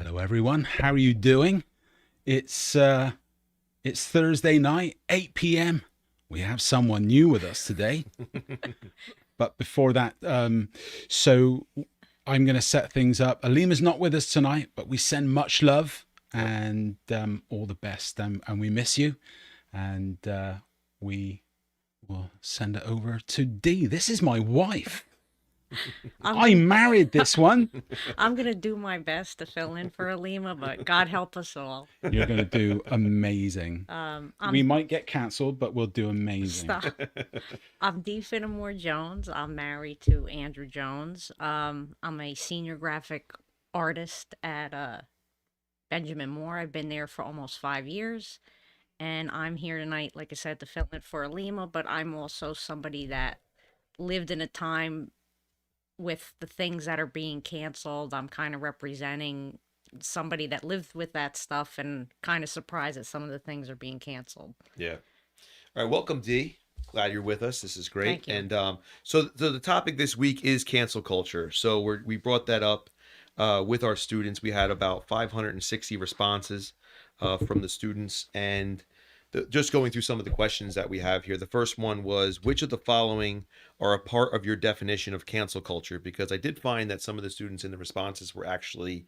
Hello, everyone. How are you doing? It's Thursday night, 8 p.m. We have someone new with us today. But before that, so I'm going to set things up. Alima's not with us tonight, but we send much love and all the best. And we miss you. And we will send it over to Dee. This is my wife. I married this one. I'm going to do my best to fill in for Alima, but God help us all. You're going to do amazing. We might get cancelled, but we'll do amazing. Stop. I'm Dee Finnemore Jones. I'm married to Andrew Jones. I'm a senior graphic artist at Benjamin Moore. I've been there for almost 5 years. And I'm here tonight, like I said, to fill in for Alima, but I'm also somebody that lived in a time with the things that are being canceled. I'm kind of representing somebody that lived with that stuff and kind of surprised that some of the things are being canceled. Yeah. All right. Welcome, Dee. Glad you're with us. This is great. Thank you. And so the topic this week is cancel culture. So we brought that up with our students. We had about 560 responses from the students. And just going through some of the questions that we have here. The first one was, which of the following are a part of your definition of cancel culture? Because I did find that some of the students in the responses were actually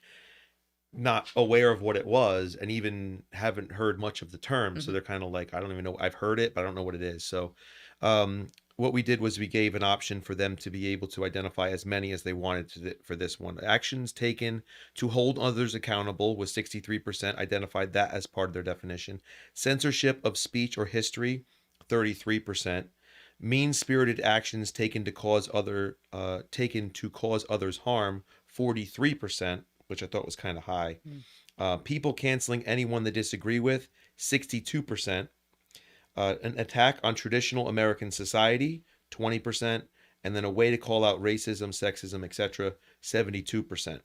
not aware of what it was and even haven't heard much of the term. So they're kind of like, I don't even know. I've heard it, but I don't know what it is. So what we did was we gave an option for them to be able to identify as many as they wanted for this one. Actions taken to hold others accountable was 63%, identified that as part of their definition. Censorship of speech or history, 33%. Mean-spirited actions taken to cause others harm, 43%, which I thought was kind of high. People canceling anyone they disagree with, 62%. An attack on traditional American society, 20%, and then a way to call out racism, sexism, etc., 72%.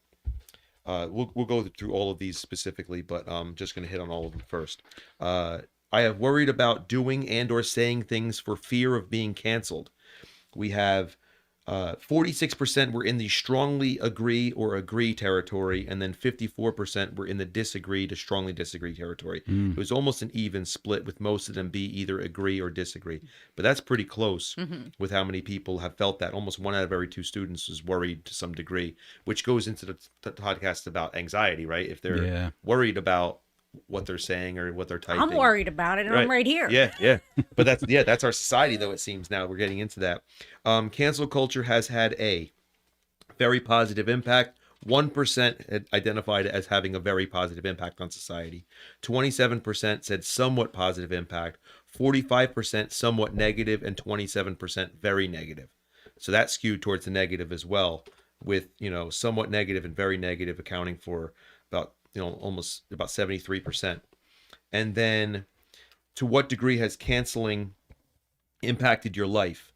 We'll go through all of these specifically, but I'm just going to hit on all of them first. I have worried about doing and or saying things for fear of being canceled. We have 46% were in the strongly agree or agree territory, and then 54% were in the disagree to strongly disagree territory. It was almost an even split, with most of them be either agree or disagree. But that's pretty close with how many people have felt that. Almost 1 out of every 2 students is worried to some degree, which goes into the podcast about anxiety, right? If they're worried about what they're saying or what they're typing. I'm worried about it, and Right. I'm right here. Yeah. But that's our society, though, it seems now. We're getting into that. Cancel culture has had a very positive impact. 1% had identified it as having a very positive impact on society. 27% said somewhat positive impact. 45% somewhat negative, and 27% very negative. So that skewed towards the negative as well, with, somewhat negative and very negative accounting for about almost about 73%. And then, to what degree has canceling impacted your life?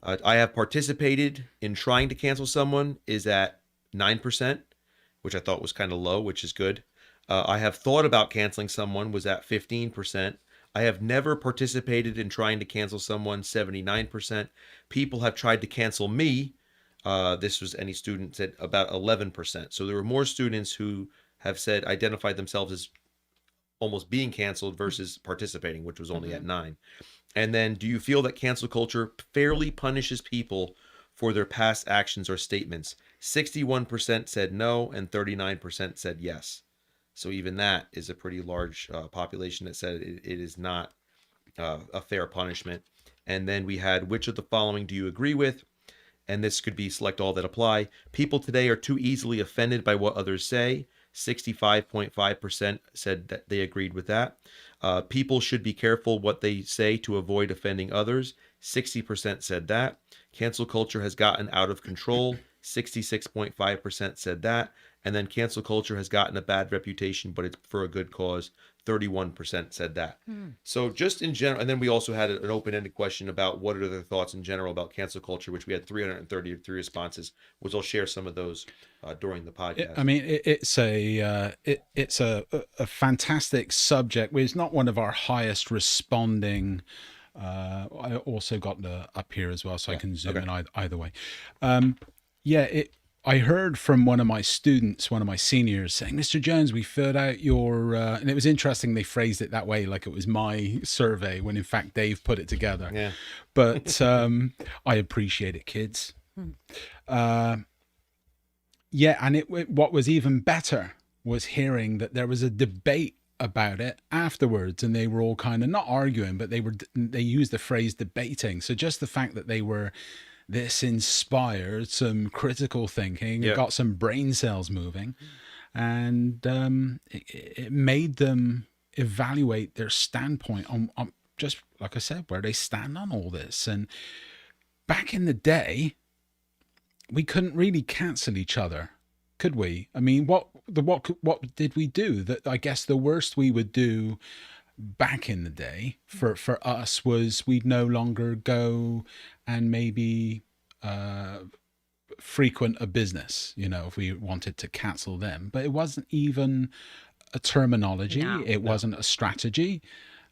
I have participated in trying to cancel someone is at 9%, which I thought was kind of low, which is good. I have thought about canceling someone was at 15%. I have never participated in trying to cancel someone, 79%. People have tried to cancel me. This was any student said about 11%. So there were more students who have identified themselves as almost being canceled versus participating, which was only at 9. And then, do you feel that cancel culture fairly punishes people for their past actions or statements? 61% said no, and 39% said yes. So even that is a pretty large population that said it is not a fair punishment. And then we had, which of the following do you agree with? And this could be select all that apply. People today are too easily offended by what others say. 65.5% said that they agreed with that. People should be careful what they say to avoid offending others. 60% said that. Cancel culture has gotten out of control. 66.5% said that. And then cancel culture has gotten a bad reputation, but it's for a good cause. 31% said that. So just in general, and then we also had an open-ended question about what are their thoughts in general about cancel culture, which we had 333 responses, which I'll share some of those during the podcast. It's a fantastic subject. It's not one of our highest responding. I also got the up here as well, so I can zoom in either way. I heard from one of my students, one of my seniors, saying, "Mr. Jones, we filled out your," and it was interesting. They phrased it that way, like it was my survey, when in fact Dave put it together. Yeah. But I appreciate it, kids. Yeah, and what was even better was hearing that there was a debate about it afterwards, and they were all kind of not arguing, but they used the phrase debating. So just the fact that they were this inspired some critical thinking, Yeah. it got some brain cells moving, and it made them evaluate their standpoint on just like I said, where they stand on all this. And back in the day, we couldn't really cancel each other, could we? I mean, what did we do? That I guess the worst we would do back in the day for us was we'd no longer go and maybe frequent a business, if we wanted to cancel them. But it wasn't even a terminology. No. It wasn't a strategy.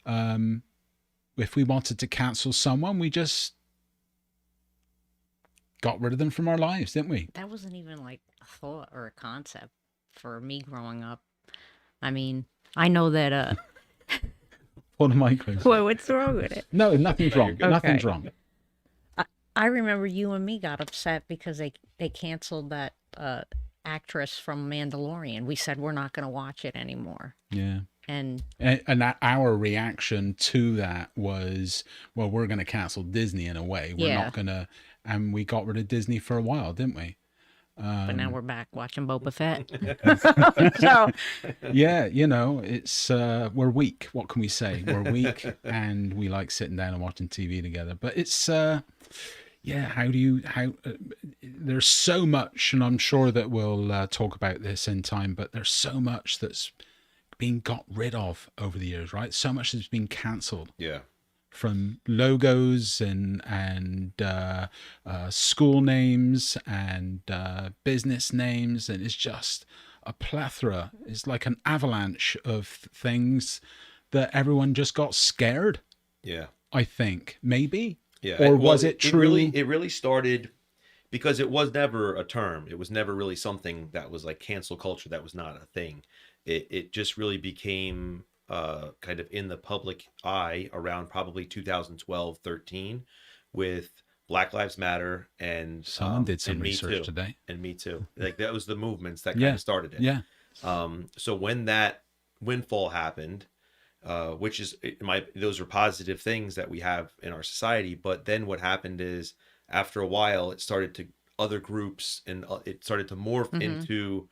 If we wanted to cancel someone, we just got rid of them from our lives, didn't we? That wasn't even like a thought or a concept for me growing up. I mean, I know that What am I going? what's wrong with it? No, nothing's wrong. Okay. Nothing's wrong. I remember you and me got upset because they canceled that actress from Mandalorian. We said we're not going to watch it anymore. Yeah. And that our reaction to that was, well, we're going to cancel Disney in a way. We're Yeah. not going to, and we got rid of Disney for a while, didn't we? but now we're back watching Boba Fett. So Yeah, it's we're weak. What can we say? We're weak, and we like sitting down and watching TV together. But it's yeah. There's so much, and I'm sure that we'll talk about this in time. But there's so much that's been got rid of over the years, right? So much has been cancelled. Yeah. From logos and school names and business names, and it's just a plethora. It's like an avalanche of things that everyone just got scared. Yeah. I think maybe. Yeah. Or Well, was it true? It really started because it was never a term. It was never really something that was like cancel culture. That was not a thing. It just really became kind of in the public eye around probably 2012, 13 with Black Lives Matter and Someone did some and Me research Too. today. And Me Too. Like that was the movements that kind Yeah. of started it. Yeah. So when that windfall happened, which is those are positive things that we have in our society. But then what happened is after a while, it started to other groups and it started to morph into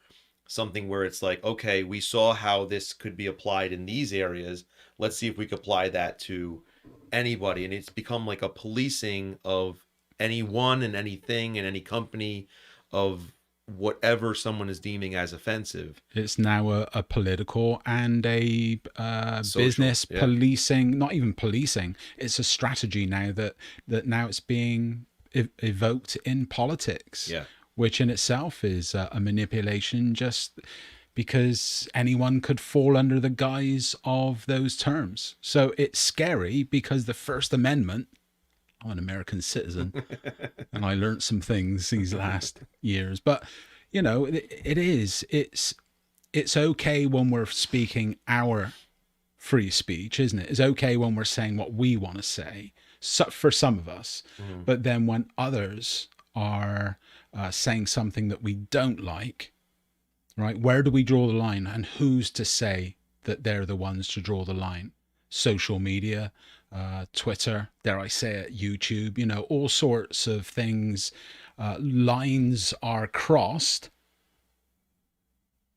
something where it's like, okay, we saw how this could be applied in these areas. Let's see if we could apply that to anybody. And it's become like a policing of anyone and anything and any company of whatever someone is deeming as offensive. It's now a political and a Social, business yeah. policing, not even policing. It's a strategy now that now it's being evoked in politics. Yeah. Which in itself is a manipulation, just because anyone could fall under the guise of those terms. So it's scary because the First Amendment, I'm an American citizen, and I learned some things these last years. But, it's okay when we're speaking our free speech, isn't it? It's okay when we're saying what we want to say, for some of us. But then when others are saying something that we don't like, right? Where do we draw the line, and who's to say that they're the ones to draw the line? Social media, Twitter, dare I say it, YouTube, all sorts of things. Lines are crossed,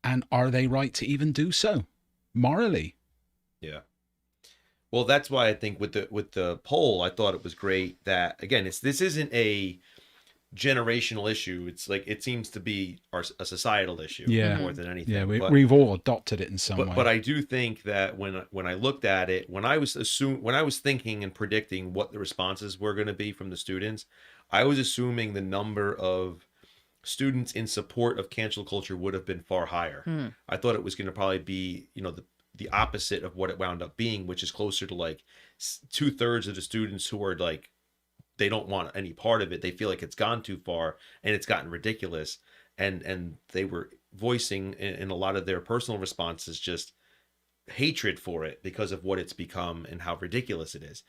and are they right to even do so morally? Yeah. Well, that's why I think with the poll, I thought it was great that again, this isn't a generational issue. It's like it seems to be a societal issue more than anything. Yeah, we've all adopted it in some way. But I do think that when I looked at it, when I was thinking and predicting what the responses were going to be from the students, I was assuming the number of students in support of cancel culture would have been far higher. I thought it was going to probably be, the opposite of what it wound up being, which is closer to like 2/3 of the students who are like, they don't want any part of it. They feel like it's gone too far and it's gotten ridiculous. and they were voicing in a lot of their personal responses just hatred for it because of what it's become and how ridiculous it is,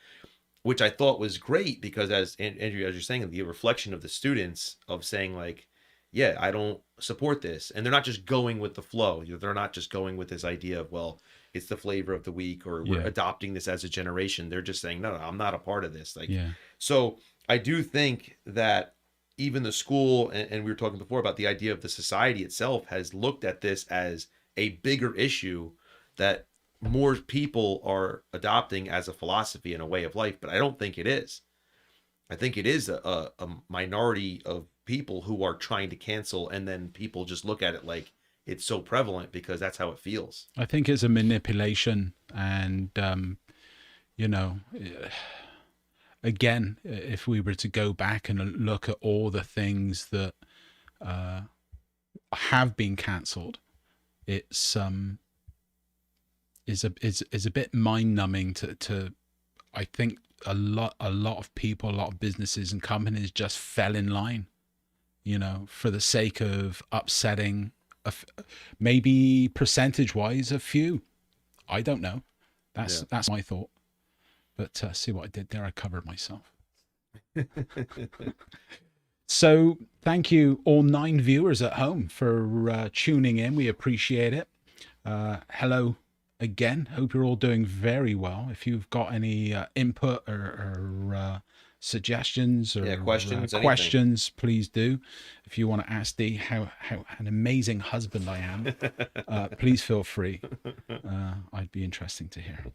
which I thought was great because as Andrew, as you're saying, the reflection of the students of saying like, yeah, I don't support this. And they're not just going with the flow. They're not just going with this idea of, well, it's the flavor of the week or we're adopting this as a generation. They're just saying, no, I'm not a part of this. Like, so I do think that even the school, and we were talking before about the idea of the society itself has looked at this as a bigger issue that more people are adopting as a philosophy and a way of life. But I don't think it is. I think it is a minority of people who are trying to cancel, and then people just look at it like it's so prevalent because that's how it feels. I think it's a manipulation, and again, if we were to go back and look at all the things that have been cancelled, it's is a bit mind-numbing to I think a lot of people, a lot of businesses and companies just fell in line, for the sake of upsetting maybe percentage-wise a few. I don't know. That's my thought. But see what I did there? I covered myself. So thank you all 9 viewers at home for tuning in. We appreciate it. Hello again. Hope you're all doing very well. If you've got any input or suggestions or questions, please do. If you want to ask Dee how an amazing husband I am, please feel free. I'd be interesting to hear.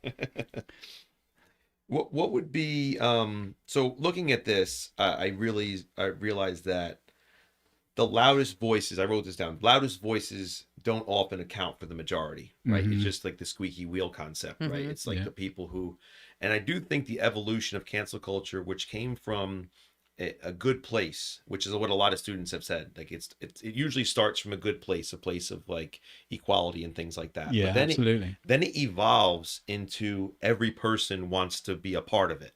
What would be so looking at this, I realized that the loudest voices, I wrote this down, loudest voices don't often account for the majority, right? It's just like the squeaky wheel concept, right? It's like the people who, and I do think the evolution of cancel culture, which came from a good place, which is what a lot of students have said, like it usually starts from a good place, a place of like equality and things like that. Yeah, but then absolutely. Then it evolves into every person wants to be a part of it,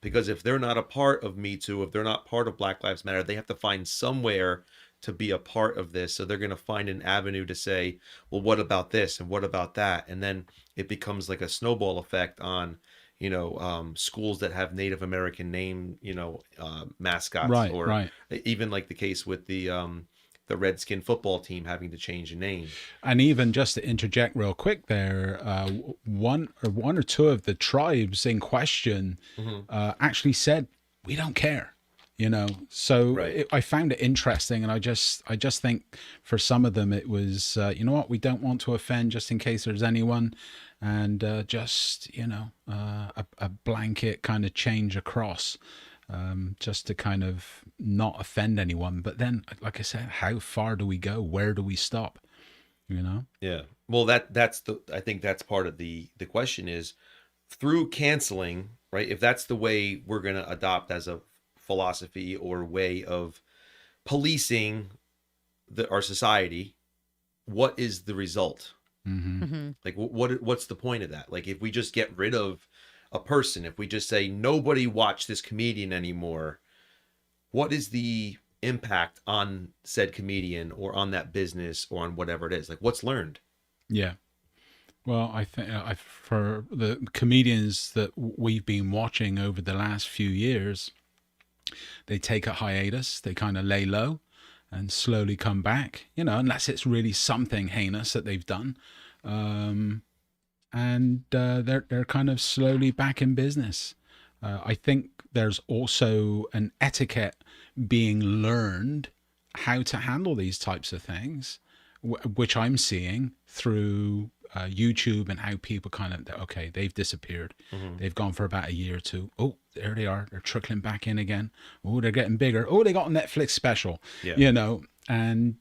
because if they're not a part of Me Too, if they're not part of Black Lives Matter, they have to find somewhere to be a part of this. So they're going to find an avenue to say, well, what about this and what about that? And then it becomes like a snowball effect on schools that have Native American name, mascots, right. Even like the case with the Redskin football team having to change a name. And even just to interject real quick there, one or two of the tribes in question actually said, we don't care. So I found it interesting, and I just think for some of them it was what, we don't want to offend just in case there's anyone, and just a blanket kind of change across, just to kind of not offend anyone. But then, like I said, how far do we go? Where do we stop? Yeah. Well, I think that's part of the question is through canceling, right? If that's the way we're going to adopt as a philosophy or way of policing our society, what is the result? Like what's the point of that? Like if we just get rid of a person, if we just say nobody watch this comedian anymore, what is the impact on said comedian or on that business or on whatever it is? Like what's learned? Yeah. Well, I think for the comedians that we've been watching over the last few years, they take a hiatus, they kind of lay low and slowly come back, unless it's really something heinous that they've done. And they're kind of slowly back in business. I think there's also an etiquette being learned how to handle these types of things, which I'm seeing through YouTube, and how people kind of, okay, they've disappeared. They've gone for about a year or two. Oh, there they are. They're trickling back in again. Oh, they're getting bigger. Oh, they got a Netflix special, and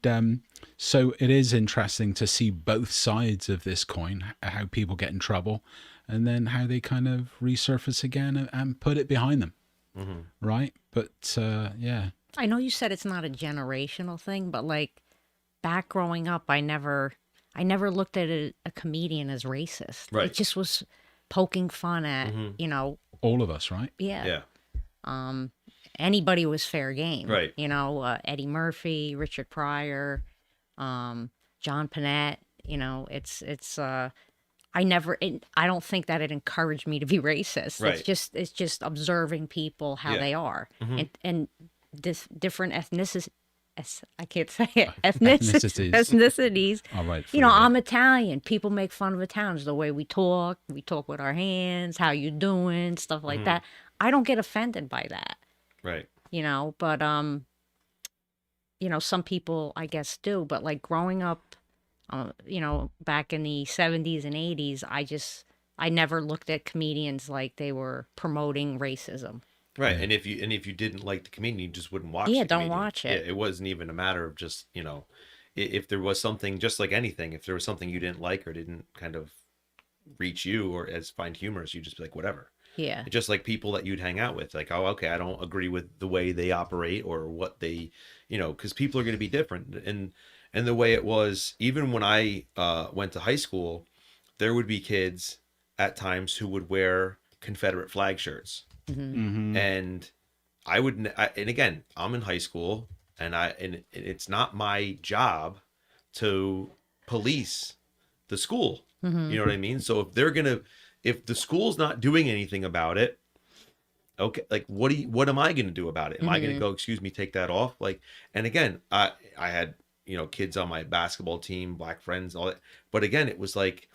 so it is interesting to see both sides of this coin, how people get in trouble and then how they kind of resurface again and put it behind them. Right. But yeah. I know you said it's not a generational thing, but like back growing up, I never looked at a comedian as racist. Right. It just was poking fun at, all of us, right? Yeah. Yeah. anybody was fair game. Right. You know, Eddie Murphy, Richard Pryor, John Panette. You know, I don't think that it encouraged me to be racist. Right. It's just observing people how Yeah. they are, Mhm. and this different ethnicities. I can't say it. Ethnicities. Ethnicities. All right. You know, I'm Italian. People make fun of Italians, the way we talk with our hands, how you doing, stuff like that. I don't get offended by that, Right. you know, but you know, some people I guess do, but like growing up, you know, back in the 70s and 80s, I never looked at comedians like they were promoting racism. Right. Yeah. And if you didn't like the comedian, you just wouldn't watch Yeah, the don't comedian. watch it. Yeah, it wasn't even a matter of just, you know, if there was something, just like anything, if there was something you didn't like or didn't kind of reach you or as find humorous, you just be like, whatever. Yeah. Just like people that you'd hang out with, like, oh, okay, I don't agree with the way they operate or what they, you know, because people are going to be different. And the way it was, even when I went to high school, there would be kids at times who would wear Confederate flag shirts. And I would, and again, I'm in high school, and it's not my job to police the school. You know what I mean? So if the school's not doing anything about it, okay, like what am I gonna do about it? Am I gonna go, excuse me, take that off? Like, and again, I had, you know, kids on my basketball team, black friends, all that, but again, it was like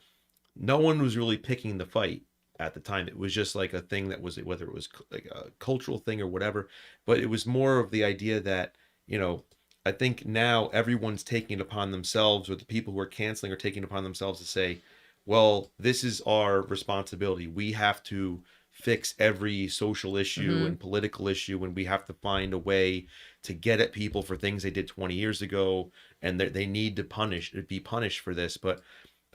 no one was really picking the fight at the time. It was just like a thing that was, whether it was like a cultural thing or whatever, but it was more of the idea that, you know, I think now everyone's taking it upon themselves, or the people who are canceling are taking it upon themselves to say, well, this is our responsibility. We have to fix every social issue and political issue, and we have to find a way to get at people for things they did 20 years ago, and they need to be punished for this. But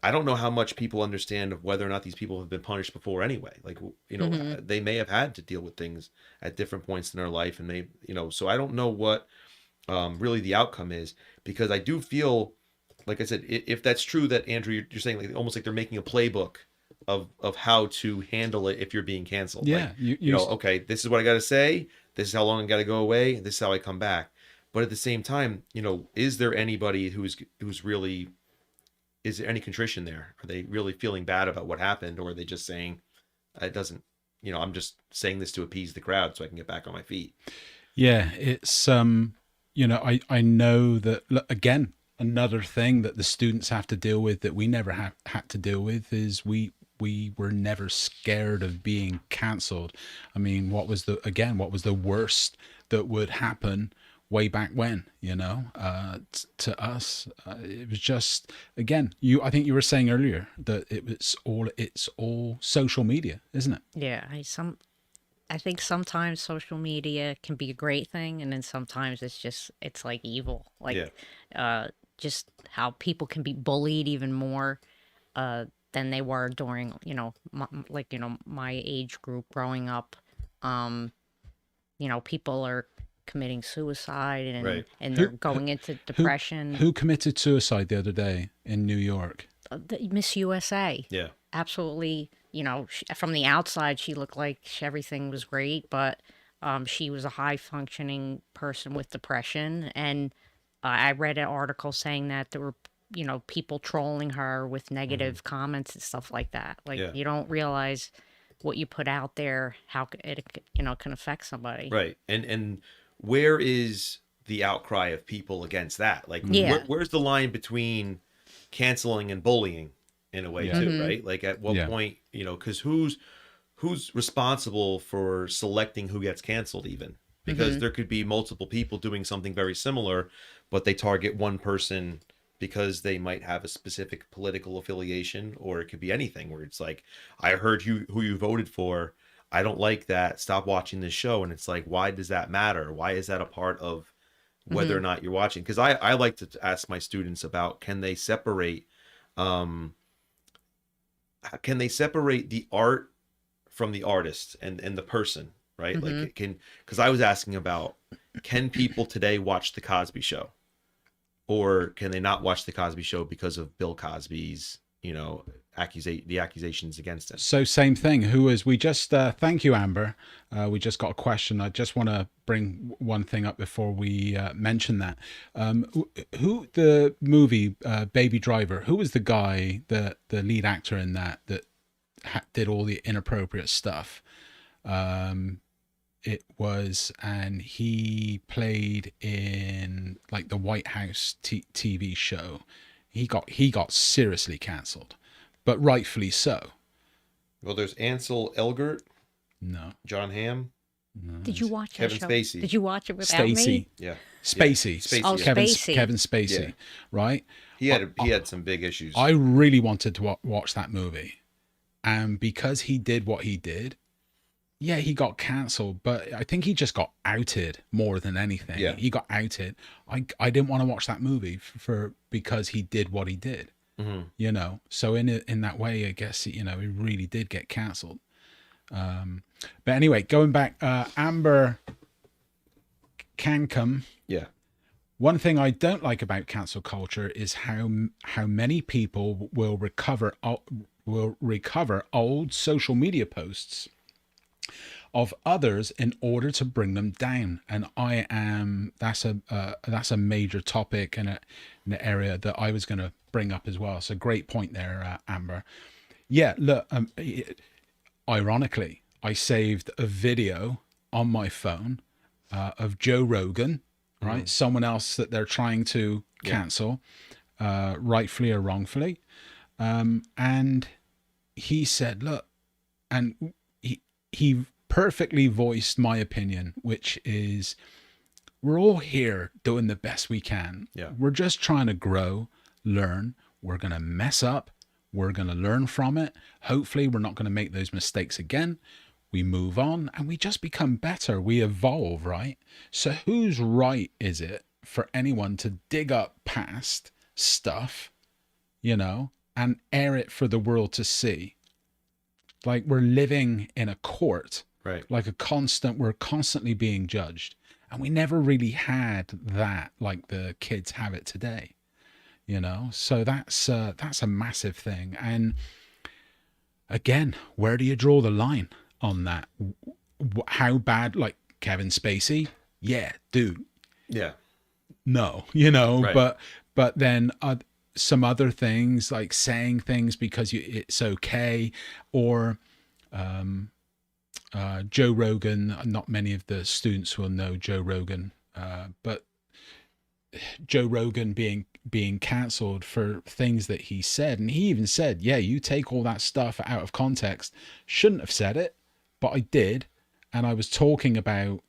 I don't know how much people understand of whether or not these people have been punished before anyway. Like, you know, they may have had to deal with things at different points in their life, and they, you know, so I don't know what really the outcome is, because I do feel, like I said, if that's true that, Andrew, you're saying like almost like they're making a playbook of how to handle it if you're being canceled. Yeah. Like, you know, okay, this is what I got to say. This is how long I got to go away. This is how I come back. But at the same time, you know, is there anybody who's really, is there any contrition there? Are they really feeling bad about what happened? Or are they just saying, it doesn't, you know, I'm just saying this to appease the crowd so I can get back on my feet? Yeah, it's you know, I know that, again, another thing that the students have to deal with that we never had to deal with is we were never scared of being cancelled. I mean, what was the worst that would happen way back when, you know, to us? It was just, again, I think you were saying earlier that it's all social media, isn't it? Yeah, I think sometimes social media can be a great thing, and then sometimes it's like evil. Like, just how people can be bullied even more than they were during, you know, my age group growing up. You know, people are committing suicide, and they're going into depression. Who committed suicide the other day in New York? Miss USA. Yeah. Absolutely. You know, from the outside, she looked like everything was great, but she was a high functioning person with depression. And I read an article saying that there were, you know, people trolling her with negative comments and stuff like that. Like, you don't realize what you put out there, how it, you know, can affect somebody. Right. And where is the outcry of people against that? Like, where's the line between canceling and bullying in a way too, right? Like, at what point, you know, because who's responsible for selecting who gets canceled even? Because there could be multiple people doing something very similar, but they target one person because they might have a specific political affiliation, or it could be anything where it's like, I heard who you voted for. I don't like that. Stop watching this show. And it's like, why does that matter? Why is that a part of whether or not you're watching? Because I like to ask my students about, can they separate the art from the artist and the person, right? Like, because I was asking about, can people today watch the Cosby Show, or can they not watch the Cosby Show because of Bill Cosby's the accusations against him. So same thing. Who is we just thank you, Amber. We just got a question. I just want to bring one thing up before we mention that. Who the movie Baby Driver? Who was the guy, the lead actor in that did all the inappropriate stuff? It was, and he played in like the White House TV show. He got seriously cancelled, but rightfully so. Well, there's Ansel Elgort, No. John Hamm, Did you watch Kevin that show? Spacey. Did you watch it without Stacey. me? yeah, Spacey. Spacey, Oh, yeah. Spacey. Kevin Spacey, Yeah. right? He had some big issues. I really wanted to watch that movie, and because he did what he did, yeah, he got cancelled, but I think he just got outed more than anything. Yeah. He got outed. I didn't want to watch that movie because he did what he did. Mm-hmm. So in that way, I guess he really did get cancelled. But anyway, going back, Amber Cancum. Yeah. One thing I don't like about cancel culture is how many people will recover old social media posts of others in order to bring them down, and that's a major topic and an area that I was going to bring up as well. So great point there, Amber. Yeah, look, ironically, I saved a video on my phone of Joe Rogan, right? Someone else that they're trying to cancel, rightfully or wrongfully, and he said, look, and he perfectly voiced my opinion, which is we're all here doing the best we can. Yeah. We're just trying to grow, learn. We're going to mess up. We're going to learn from it. Hopefully we're not going to make those mistakes again. We move on and we just become better. We evolve, right? So whose right is it for anyone to dig up past stuff, and air it for the world to see? Like we're living in a court. Right. Like we're constantly being judged. And we never really had that like the kids have it today, So that's a massive thing. And again, where do you draw the line on that? How bad, like Kevin Spacey? Yeah, dude. Yeah. No, Right. but then some other things like saying things because it's okay, or Joe Rogan. Not many of the students will know Joe Rogan, but Joe Rogan being cancelled for things that he said, and he even said, yeah, you take all that stuff out of context. Shouldn't have said it, but I did, and I was talking about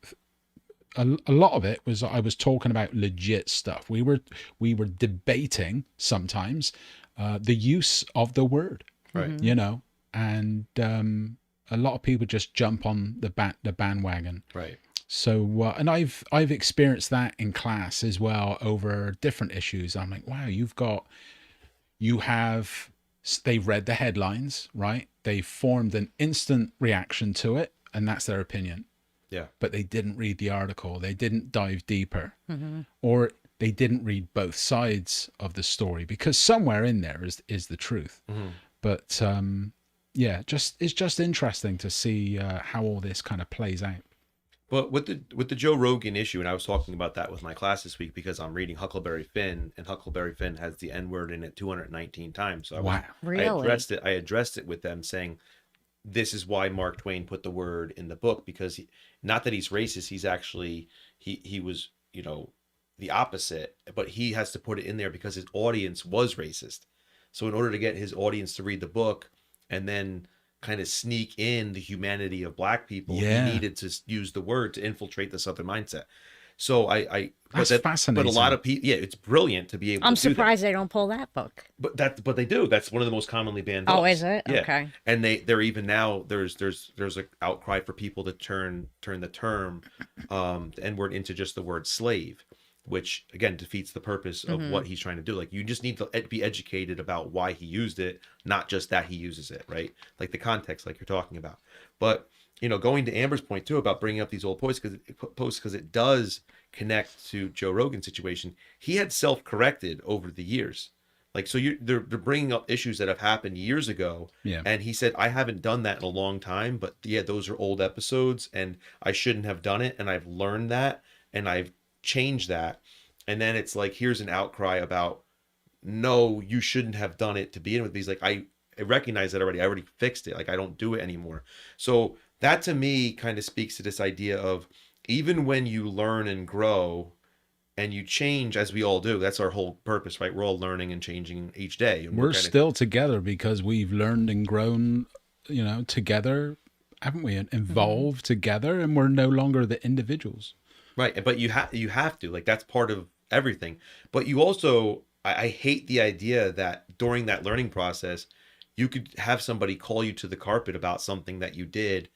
a lot of it was I was talking about legit stuff. We were debating sometimes the use of the word, Right. and a lot of people just jump on the bandwagon. Right. So and I've experienced that in class as well over different issues. I'm like, wow, they've read the headlines, right? They formed an instant reaction to it, and that's their opinion. Yeah. But they didn't read the article. They didn't dive deeper, or they didn't read both sides of the story, because somewhere in there is the truth. But yeah, it's just interesting to see how all this kind of plays out. But with the Joe Rogan issue, and I was talking about that with my class this week because I'm reading Huckleberry Finn, and Huckleberry Finn has the N word in it 219 times. So Wow. Really? I addressed it with them, saying this is why Mark Twain put the word in the book, because not that he's racist, he's actually he was the opposite, but he has to put it in there because his audience was racist. So in order to get his audience to read the book and then kind of sneak in the humanity of black people, he needed to use the word to infiltrate the Southern mindset. So That's fascinating. But a lot of people, it's brilliant to be able I'm to do that. surprised they don't pull that book. But they do. That's one of the most commonly banned books. Oh, is it? Yeah. Okay. And they're even now there's an outcry for people to turn the term the N-word into just the word slave, which again defeats the purpose of what he's trying to do. Like, you just need to be educated about why he used it, not just that he uses it, right? Like the context, like you're talking about. But going to Amber's point too about bringing up these old posts because it does connect to Joe Rogan's situation. He had self-corrected over the years. Like, so they're bringing up issues that have happened years ago. Yeah. And he said, I haven't done that in a long time, but yeah, those are old episodes and I shouldn't have done it. And I've learned that and I've changed that. And then it's like, here's an outcry about, no, you shouldn't have done it to begin with. He's like, I recognize that already. I already fixed it. Like, I don't do it anymore. So that to me kind of speaks to this idea of, even when you learn and grow and you change, as we all do, that's our whole purpose, right? We're all learning and changing each day. And We're kind still together because we've learned and grown, together, haven't we? And evolved together, and we're no longer the individuals. right. But you have to, like, that's part of everything. But you also, I hate the idea that during that learning process, you could have somebody call you to the carpet about something that you did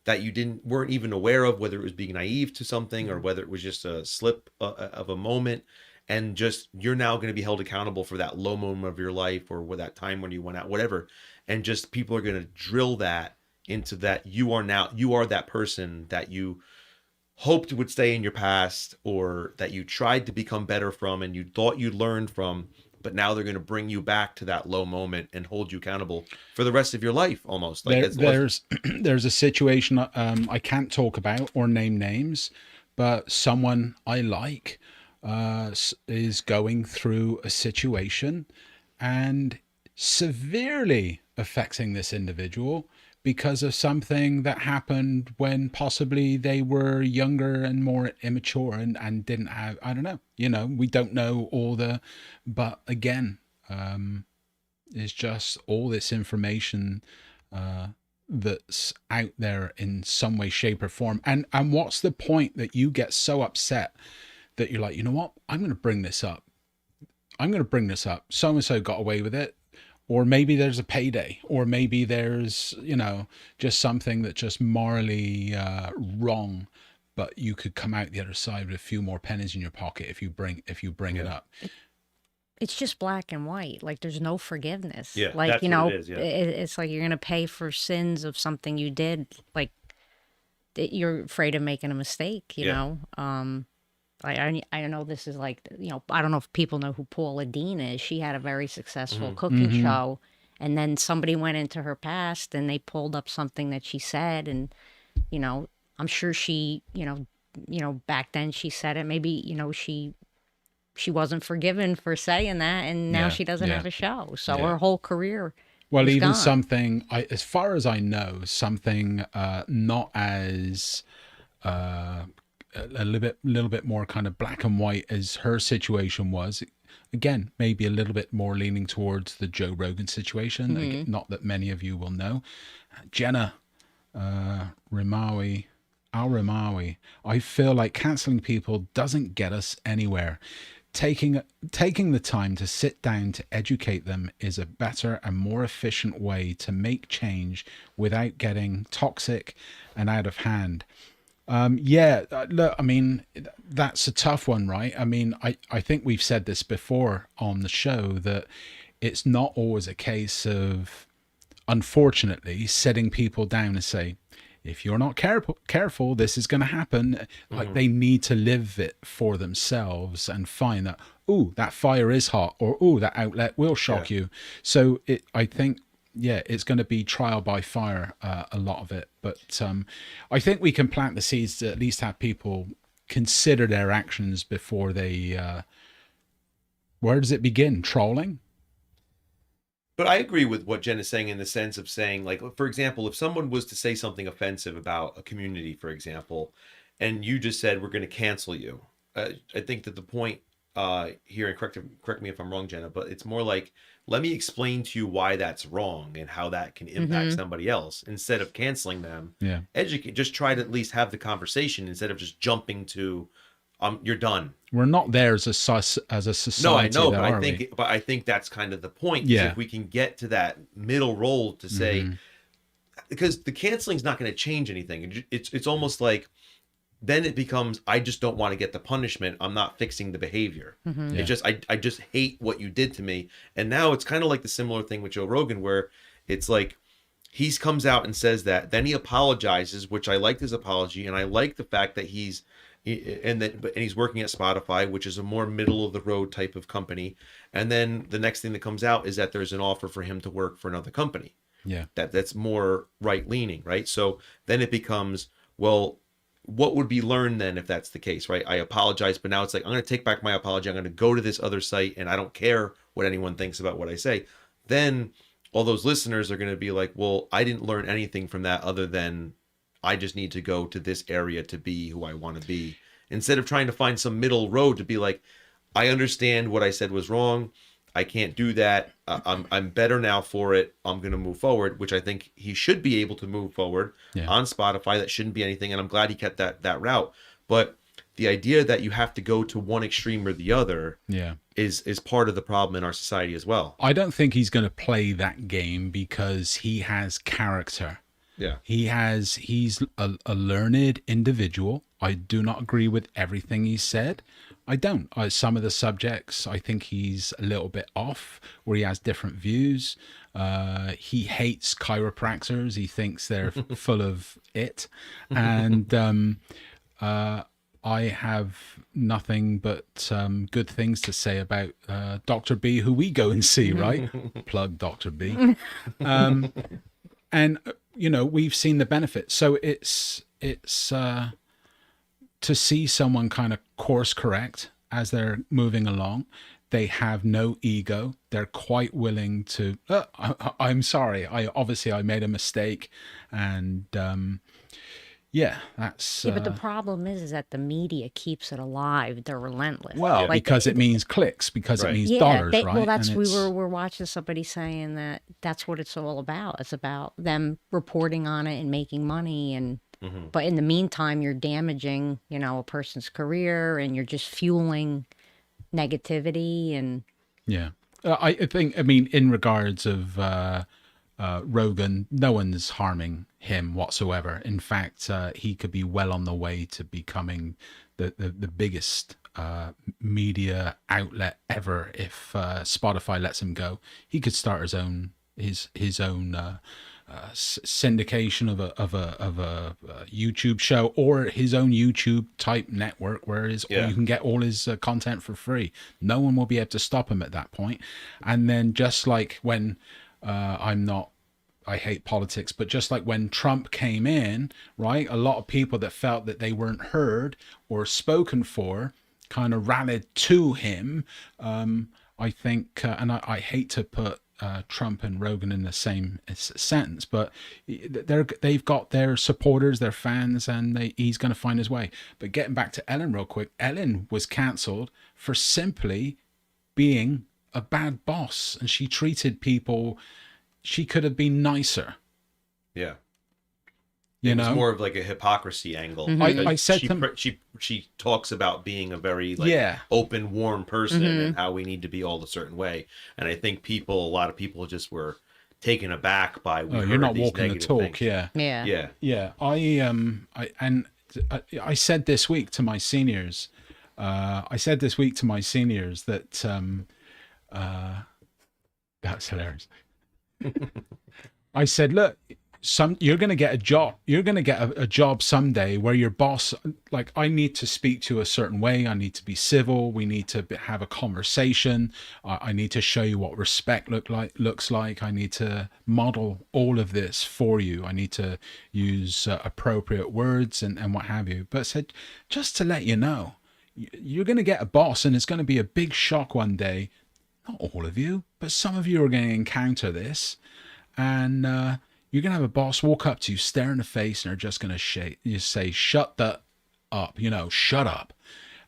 that you weren't even aware of, whether it was being naive to something or whether it was just a slip of a moment, and just you're now going to be held accountable for that low moment of your life or that time when you went out, whatever, and just people are going to drill that into that you are that person that you hoped would stay in your past or that you tried to become better from and you thought you'd learned from, but now they're going to bring you back to that low moment and hold you accountable for the rest of your life, almost. Like there's a situation I can't talk about or name names, but someone I like is going through a situation and severely affecting this individual because of something that happened when possibly they were younger and more immature and didn't have, I don't know, we don't know but again, it's just all this information that's out there in some way, shape or form. And what's the point that you get so upset that you're like, you know what, I'm going to bring this up. So-and-so got away with it. Or maybe there's a payday, or maybe there's, just something that's just morally wrong, but you could come out the other side with a few more pennies in your pocket if you bring it up. It's just black and white. Like, there's no forgiveness. Yeah, like, that's what it is, yeah. It's like you're going to pay for sins of something you did. Like, you're afraid of making a mistake, you know? I know this is like, I don't know if people know who Paula Deen is. She had a very successful cooking show, and then somebody went into her past and they pulled up something that she said, and, I'm sure she, back then she said it, maybe, she wasn't forgiven for saying that, and now she doesn't have a show. So her whole career is even gone. something, as far as I know, something not as a little bit more kind of black and white as her situation was. Again, maybe a little bit more leaning towards the Joe Rogan situation. Again, not that many of you will know. Jenna Rimawi, I feel like canceling people doesn't get us anywhere. Taking the time to sit down to educate them is a better and more efficient way to make change without getting toxic and out of hand. Look, I mean, that's a tough one, right? I mean, I think we've said this before on the show that it's not always a case of, unfortunately, sitting people down and say, if you're not careful, this is going to happen. Like, they need to live it for themselves and find that, ooh, that fire is hot, or ooh, that outlet will shock you. So I think, it's going to be trial by fire, a lot of it. But I think we can plant the seeds to at least have people consider their actions before they, where does it begin? Trolling? But I agree with what Jen is saying in the sense of saying, like, for example, if someone was to say something offensive about a community, for example, and you just said, we're going to cancel you. I think that the point here, and correct me if I'm wrong, Jenna, but it's more like, let me explain to you why that's wrong and how that can impact somebody else instead of canceling them. Yeah. Educate, just try to at least have the conversation instead of just jumping to, you're done. We're not there as a society. No, I know, though, but I think that's kind of the point. Yeah. If we can get to that middle role to say, because the canceling is not going to change anything. It's almost like, then it becomes, I just don't want to get the punishment. I'm not fixing the behavior. It just, I just hate what you did to me. And now it's kind of like the similar thing with Joe Rogan, where it's like, he comes out and says that, then he apologizes, which I liked his apology. And I like the fact that he's and he's working at Spotify, which is a more middle of the road type of company. And then the next thing that comes out is that there's an offer for him to work for another company. Yeah. That's more right leaning, right? So then it becomes, well, what would be learned then if that's the case, right? I apologize, but now it's like, I'm going to take back my apology. I'm going to go to this other site and I don't care what anyone thinks about what I say. Then all those listeners are going to be like, well, I didn't learn anything from that other than I just need to go to this area to be who I want to be. Instead of trying to find some middle road to be like, I understand what I said was wrong. I can't do that. I'm better now for it. I'm going to move forward, which I think he should be able to move forward on Spotify. That shouldn't be anything. And I'm glad he kept that route. But the idea that you have to go to one extreme or the other is part of the problem in our society as well. I don't think he's going to play that game because he has character. Yeah. He's a learned individual. I do not agree with everything he said. I don't. Some of the subjects, I think he's a little bit off, where he has different views. He hates chiropractors. He thinks they're full of it. And I have nothing but good things to say about Dr. B, who we go and see, right? Plug Dr. B. And, you know, we've seen the benefit. So it's to see someone kind of course correct as they're moving along. They have no ego. They're quite willing to, I'm sorry. I made a mistake. And that's... Yeah, but the problem is that the media keeps it alive. They're relentless. Well, Like, because it means clicks, because it means yeah, dollars, right? Well, that's, And we're watching somebody saying that that's what it's all about. It's about them reporting on it and making money. And but in the meantime, you're damaging, you know, a person's career, and you're just fueling negativity. And yeah, I think, I mean, in regards of Rogan, no one's harming him whatsoever. In fact, he could be well on the way to becoming the biggest media outlet ever if Spotify lets him go. He could start his own syndication of a YouTube show, or his own YouTube type network where you can get all his content for free. No one will be able to stop him at that point. And then just like when I hate politics, but just like when Trump came in, right, a lot of people that felt that they weren't heard or spoken for kind of rallied to him. I think, and I hate to put Trump and Rogan in the same sentence, but they've got their supporters, their fans, and he's going to find his way. But getting back to Ellen real quick, Ellen was cancelled for simply being a bad boss, and she treated people, she could have been nicer. Yeah. You It was know, more of like a hypocrisy angle. I said she talks about being a very open, warm person and how we need to be all a certain way. And I think a lot of people just were taken aback by. You're not walking the talk, things. yeah. I said this week to my seniors. That that's hilarious. I said, look, you're going to get a job. You're going to get a job someday where your boss, like, I need to speak to a certain way. I need to be civil. We need to have a conversation. I need to show you what respect looks like. I need to model all of this for you. I need to use appropriate words and what have you. But I said, just to let you know, you're going to get a boss, and it's going to be a big shock one day. Not all of you, but some of you are going to encounter this, and you're going to have a boss walk up to you, stare in the face, and are just going to say, shut the up, shut up.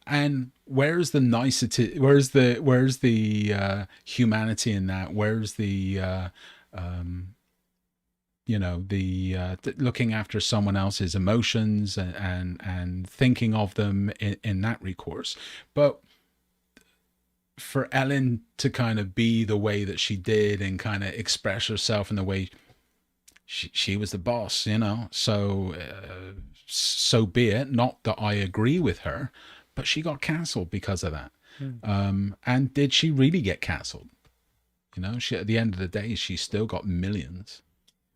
And where's the nicety? Where's the humanity in that? Where's the looking after someone else's emotions and thinking of them in that recourse? But for Ellen to kind of be the way that she did and kind of express herself in the way she was the boss, so be it. Not that I agree with her, but she got cancelled because of that. And did she really get cancelled? She, at the end of the day, she still got millions.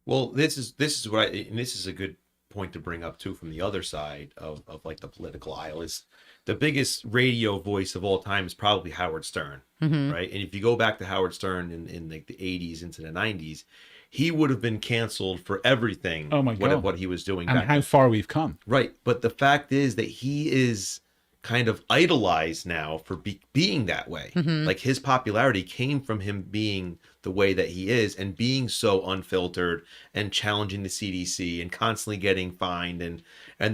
Well, this is what and this is a good point to bring up too from the other side of like the political aisle is the biggest radio voice of all time is probably Howard Stern, right? And if you go back to Howard Stern in like the 80s into the 90s, he would have been canceled for everything. Oh my God. What he was doing And back how then. far we've come. Right. But the fact is that he is kind of idolized now for being that way. Like his popularity came from him being the way that he is and being so unfiltered and challenging the CDC and constantly getting fined and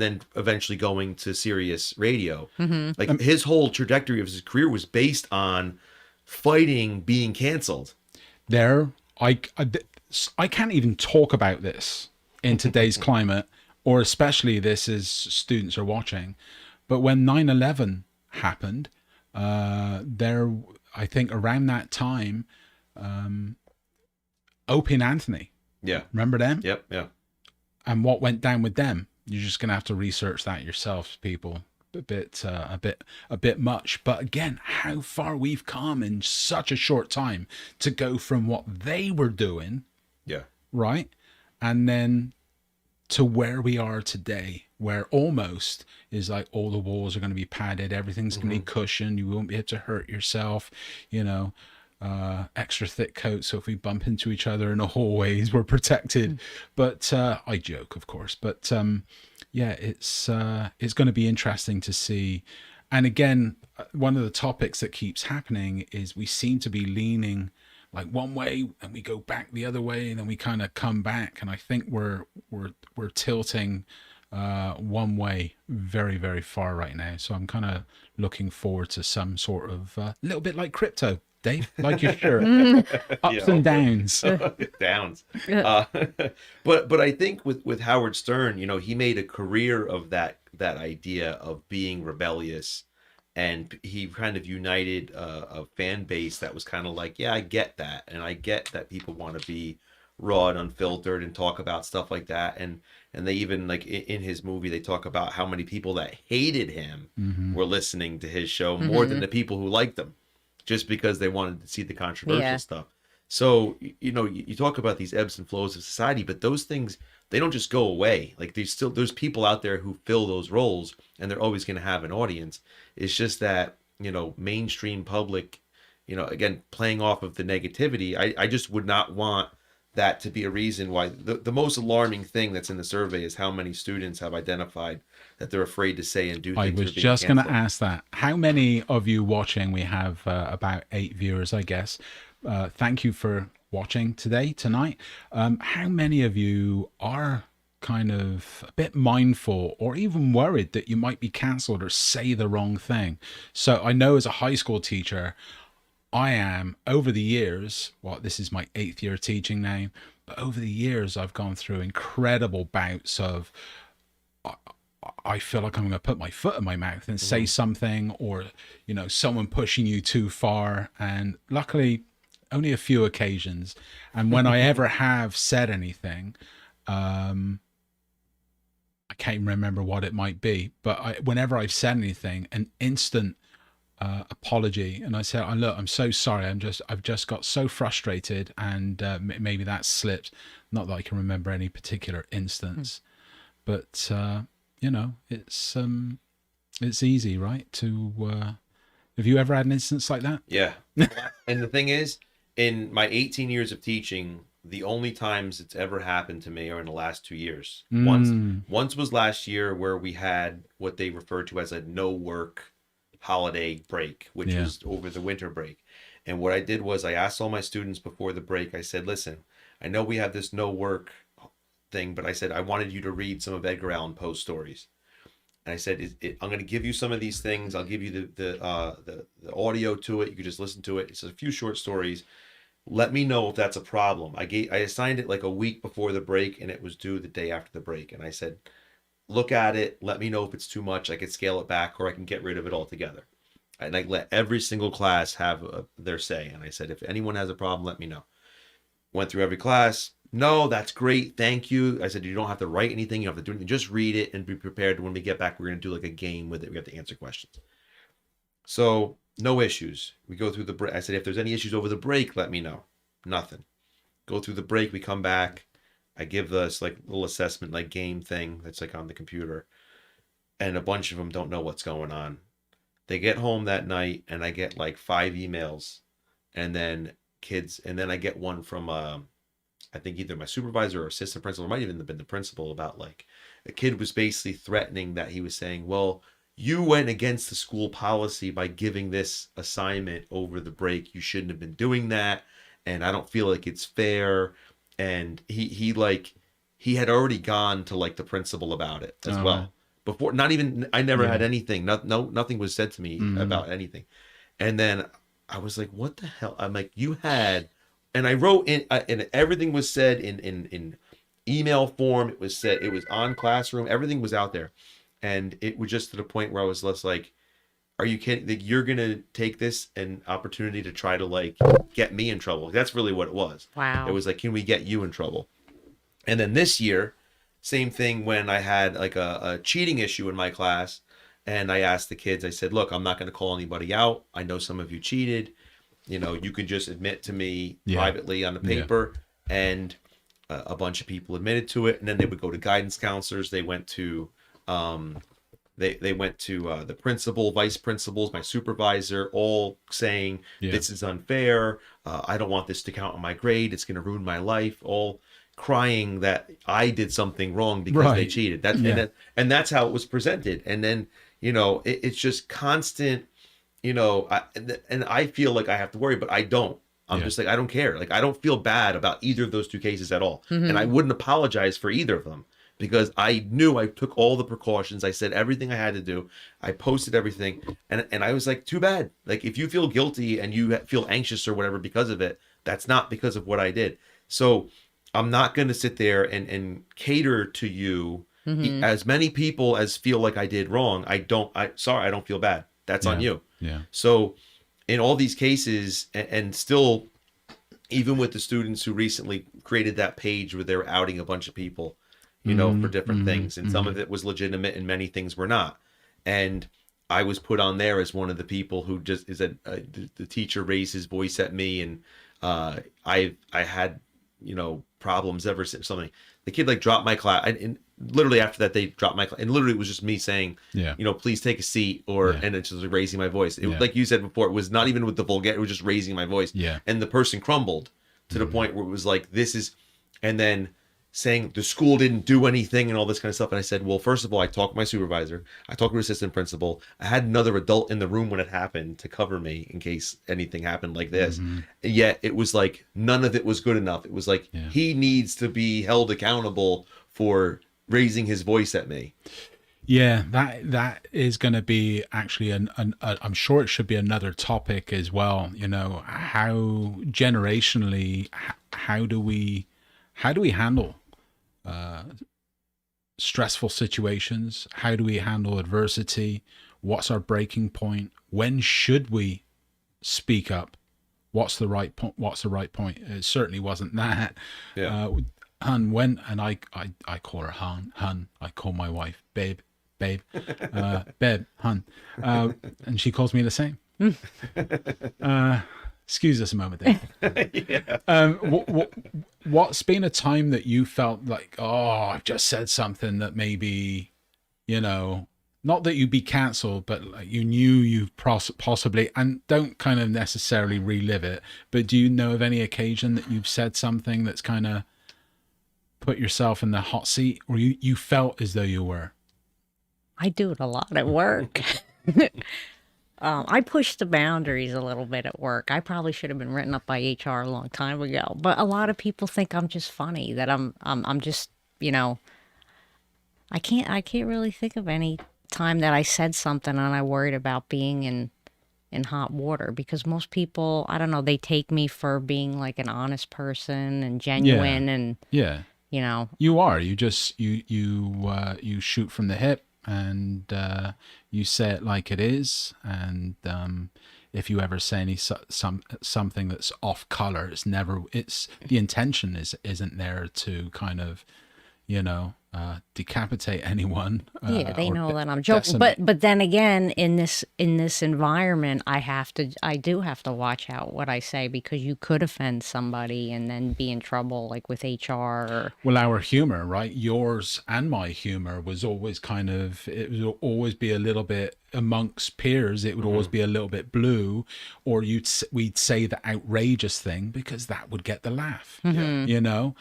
then eventually going to Sirius Radio. Like his whole trajectory of his career was based on fighting being canceled. I can't even talk about this in today's climate, or especially this as students are watching. But when 9/11 happened, I think around that time, Opie and Anthony. Yeah. Remember them? Yep. Yeah. And what went down with them? You're just gonna have to research that yourself, people. A bit much. But again, how far we've come in such a short time to go from what they were doing, Yeah. right, and then to where we are today, where almost is like all the walls are going to be padded, everything's going to be cushioned, you won't be able to hurt yourself, extra thick coats, so if we bump into each other in the hallways, we're protected. But I joke, of course, but yeah, it's going to be interesting to see. And again, one of the topics that keeps happening is we seem to be leaning like one way and we go back the other way and then we kind of come back, and I think we're tilting one way very, very far right now. So I'm kind of looking forward to some sort of little bit like crypto, Dave, like your shirt. Ups and downs. Downs. But I think with Howard Stern, he made a career of that idea of being rebellious, and he kind of united a fan base that was kind of like, yeah, I get that, and I get that people want to be raw and unfiltered and talk about stuff like that, and they even, like, in his movie, they talk about how many people that hated him were listening to his show more than the people who liked him, just because they wanted to see the controversial stuff. So, you talk about these ebbs and flows of society, but those things, they don't just go away. Like, there's people out there who fill those roles, and they're always going to have an audience. It's just that, mainstream public, again, playing off of the negativity, I just would not want that to be a reason why. The most alarming thing that's in the survey is how many students have identified that they're afraid to say and do things. I was just going to ask that. How many of you watching? We have about 8 viewers, I guess. Thank you for watching tonight. How many of you are kind of a bit mindful or even worried that you might be cancelled or say the wrong thing? So I know as a high school teacher, I am, over the years, this is my 8th year teaching now, but over the years I've gone through incredible bouts of I feel like I'm going to put my foot in my mouth and say something, or someone pushing you too far. And luckily only a few occasions, and when I ever have said anything, I can't remember what it might be, but whenever I've said anything, an instant apology, and I said, look, I'm so sorry, I've just got so frustrated, and maybe that slipped. Not that I can remember any particular instance, but it's easy, right? Have you ever had an instance like that? Yeah. And the thing is, in my 18 years of teaching, the only times it's ever happened to me are in the last 2 years. Once was last year, where we had what they refer to as a no work holiday break, which was over the winter break. And what I did was I asked all my students before the break, I said, listen, I know we have this no work thing, but I said, I wanted you to read some of Edgar Allan Poe's stories. And I said, I'm going to give you some of these things. I'll give you the audio to it. You can just listen to it. It's a few short stories. Let me know if that's a problem. I assigned it like a week before the break, and it was due the day after the break. And I said, look at it. Let me know if it's too much. I could scale it back, or I can get rid of it altogether. And I let every single class have their say. And I said, if anyone has a problem, let me know. Went through every class. No, that's great. Thank you. I said, you don't have to write anything. You don't have to do anything. Just read it and be prepared. When we get back, we're going to do like a game with it. We have to answer questions. So no issues. We go through the break. I said, if there's any issues over the break, let me know. Nothing. Go through the break. We come back. I give this like little assessment like game thing that's like on the computer, and a bunch of them don't know what's going on. They get home that night, and I get like 5 emails, and then I get one from I think either my supervisor or assistant principal, or might even have been the principal, about like a kid was basically threatening that he was saying, well, you went against the school policy by giving this assignment over the break. You shouldn't have been doing that. And I don't feel like it's fair. And he had already gone to like the principal about it as well. Right. Before, not even, I never had anything. Nothing was said to me about anything. And then I was like, what the hell? I'm like, you had, and I wrote in, and everything was said in email form. It was said, it was on Classroom. Everything was out there. And it was just to the point where I was less like, are you kidding? Like, you're going to take this an opportunity to try to like get me in trouble. That's really what it was. Wow. It was like, can we get you in trouble? And then this year, same thing when I had like a cheating issue in my class. And I asked the kids, I said, look, I'm not going to call anybody out. I know some of you cheated. You know, you can just admit to me privately on the paper. And a bunch of people admitted to it. And then they would go to guidance counselors. They went to they went to the principal, vice principals, my supervisor, all saying this is unfair. I don't want this to count on my grade. It's going to ruin my life. All crying that I did something wrong because they cheated. And that's how it was presented. And then, you know, it's just constant, you know, and I feel like I have to worry, but I don't. I'm just like, I don't care. Like, I don't feel bad about either of those two cases at all. And I wouldn't apologize for either of them, because I knew I took all the precautions. I said everything I had to do. I posted everything. And I was like, too bad. Like, if you feel guilty and you feel anxious or whatever because of it, that's not because of what I did. So I'm not going to sit there and cater to you. As many people as feel like I did wrong. I don't feel bad. That's on you. Yeah. So in all these cases, and still, even with the students who recently created that page where they were outing a bunch of people, you know, for different things. And some of it was legitimate and many things were not. And I was put on there as one of the people who just is the teacher raised his voice at me. And I had, you know, problems ever since something. The kid like dropped my class. And literally after that, they dropped my class. And literally it was just me saying, you know, please take a seat, and it's just like raising my voice. It, like you said before, it was not even with the vulgar, it was just raising my voice. And the person crumbled to the point where it was like, this is, and then saying the school didn't do anything and all this kind of stuff. And I said, well, first of all, I talked to my supervisor. I talked to assistant principal. I had another adult in the room when it happened to cover me in case anything happened like this. Yet it was like, none of it was good enough. It was like, he needs to be held accountable for raising his voice at me. Yeah, that is going to be actually I'm sure it should be another topic as well. You know, how generationally, how do we handle stressful situations? How do we handle adversity? What's our breaking point? When should we speak up? What's the right point? It certainly wasn't that. Hun, when, and I call her hun. I call my wife babe, babe, hun, and she calls me the same. Excuse us a moment there. What's been a time that you felt like, oh, I've just said something that maybe, you know, not that you'd be cancelled, but like you knew you possibly, and don't kind of necessarily relive it, but do you know of any occasion that you've said something that's kind of put yourself in the hot seat, or you felt as though you were? I do it a lot at work. I push the boundaries a little bit at work. I probably should have been written up by HR a long time ago, but a lot of people think I'm just funny, that I'm just, you know, I can't really think of any time that I said something and I worried about being in hot water, because most people, I don't know, they take me for being like an honest person and genuine and you know. You are. You just you shoot from the hip, and you say it like it is. And if you ever say something that's off color, it's the intention isn't there to kind of, decapitate anyone. Yeah, they or know that I'm joking. decimate. But then again, in this environment, I do have to watch out what I say, because you could offend somebody and then be in trouble, like with HR or Well, our humor, right? Yours and my humor was always it would always be a little bit amongst peers. It would always be a little bit blue, or we'd say the outrageous thing because that would get the laugh, you know?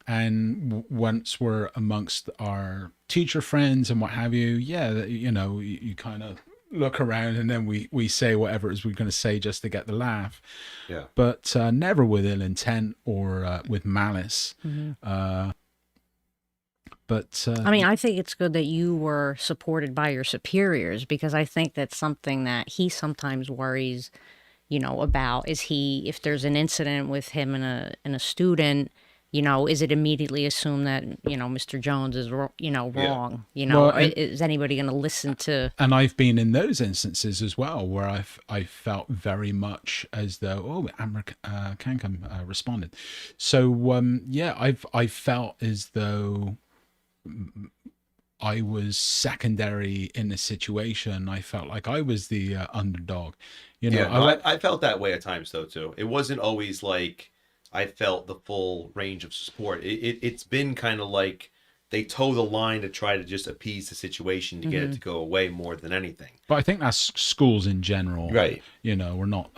And once we're amongst our teacher friends and what have you, you kind of look around and then we say whatever it is we're going to say just to get the laugh. Yeah. But never with ill intent or with malice. But I mean, I think it's good that you were supported by your superiors, because I think that's something that he sometimes worries, about. If there's an incident with him and a student, is it immediately assumed that, Mr. Jones is, wrong? Well, Is anybody going to listen to? and I've been in those instances as well where I felt very much as though Amber Cancom responded. So I felt as though I was secondary in the situation. I felt like I was the underdog. I felt that way at times though too. It wasn't always like I felt the full range of support. It's been kind of like they toe the line to try to just appease the situation to get it to go away more than anything. But I think that's schools in general. Right. We're not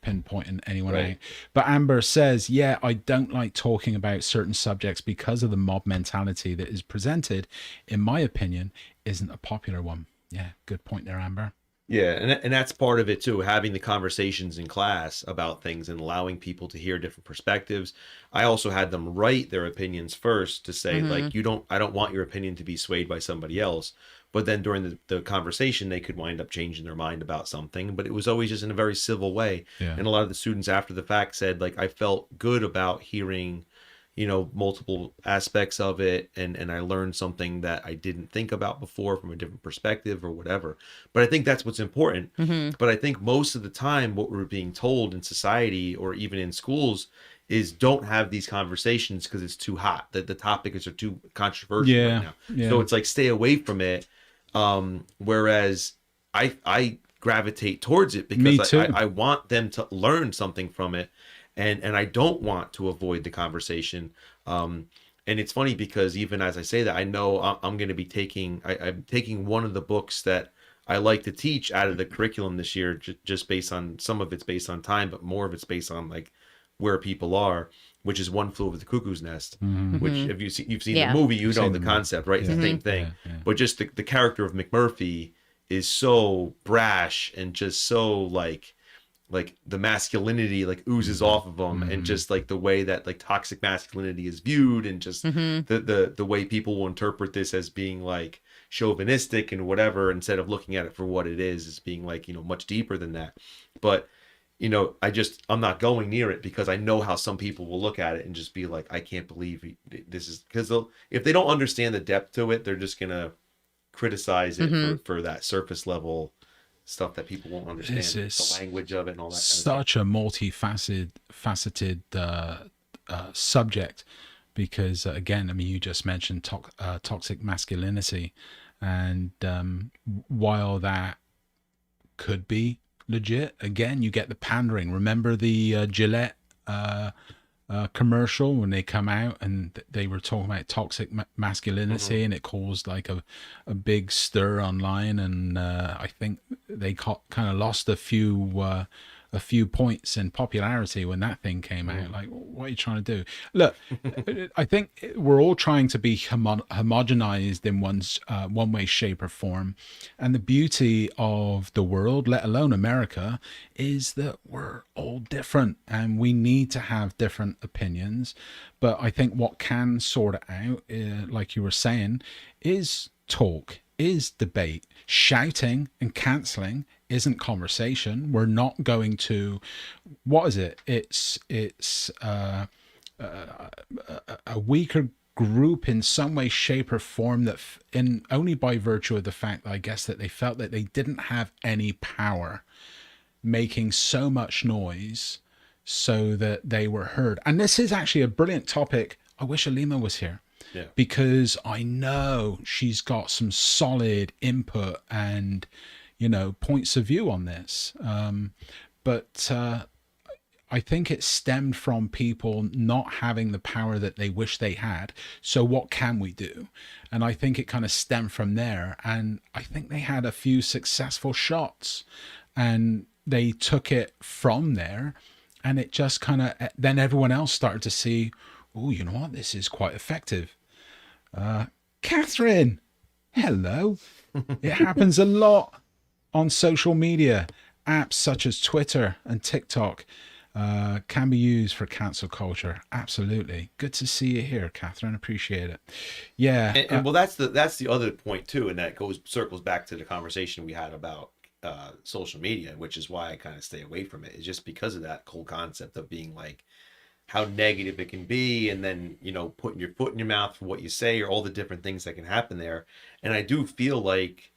pinpointing anyone Right. out. But Amber says, I don't like talking about certain subjects because of the mob mentality that is presented, in my opinion, isn't a popular one. Yeah, good point there, Amber. Yeah, and that's part of it too, having the conversations in class about things and allowing people to hear different perspectives. I also had them write their opinions first to say, like, I don't want your opinion to be swayed by somebody else. But then during the conversation, they could wind up changing their mind about something. But it was always just in a very civil way. Yeah. And a lot of the students after the fact said, like, I felt good about hearing multiple aspects of it, and I learned something that I didn't think about before from a different perspective or whatever. But I think that's what's important. But I think most of the time what we're being told in society or even in schools is don't have these conversations because it's too hot, that the topics are too controversial right now. So it's like stay away from it. Whereas I gravitate towards it because I want them to learn something from it. And I don't want to avoid the conversation. And it's funny because even as I say that, I know I'm going to be I'm taking one of the books that I like to teach out of the curriculum this year, just based on, some of it's based on time, but more of it's based on like where people are, which is One Flew Over the Cuckoo's Nest, which if you've seen the movie, know the concept, right? It's the same thing. But just the character of McMurphy is so brash and just so like the masculinity like oozes off of them, and just like the way that like toxic masculinity is viewed, and just the way people will interpret this as being like chauvinistic and whatever, instead of looking at it for what it is as being like, much deeper than that. But I'm not going near it because I know how some people will look at it and just be like, I can't believe this is, because if they don't understand the depth to it, they're just gonna criticize it for that surface level stuff that people won't understand, the language of it and all that kind of stuff. Such a multifaceted subject, because again, I mean, you just mentioned toxic masculinity, and while that could be legit, again, you get the pandering. Remember the Gillette commercial when they come out and they were talking about toxic masculinity, and it caused like a big stir online, and I think they kind of lost a few points in popularity when that thing came out. Like, what are you trying to do? Look, I think we're all trying to be homogenized in one way, shape, or form. And the beauty of the world, let alone America, is that we're all different and we need to have different opinions. But I think what can sort it out, like you were saying, is talk, is debate. Shouting and cancelling isn't conversation. We're not going to, what is it? It's a weaker group in some way, shape, or form, that only by virtue of the fact, I guess, that they felt that they didn't have any power, making so much noise so that they were heard. And this is actually a brilliant topic. I wish Alima was here. Yeah. because I know she's got some solid input and, points of view on this. But I think it stemmed from people not having the power that they wish they had. So what can we do? And I think it kind of stemmed from there. And I think they had a few successful shots and they took it from there. And it just kind of, then everyone else started to see, oh, you know what? This is quite effective. Catherine, hello. It happens a lot on social media. Apps such as Twitter and TikTok can be used for cancel culture. Absolutely. Good to see you here, Catherine. Appreciate it. Yeah. And well, that's the other point too, and that circles back to the conversation we had about social media, which is why I kind of stay away from it. It's just because of that whole concept of being like how negative it can be, and then putting your foot in your mouth for what you say, or all the different things that can happen there. And I do feel like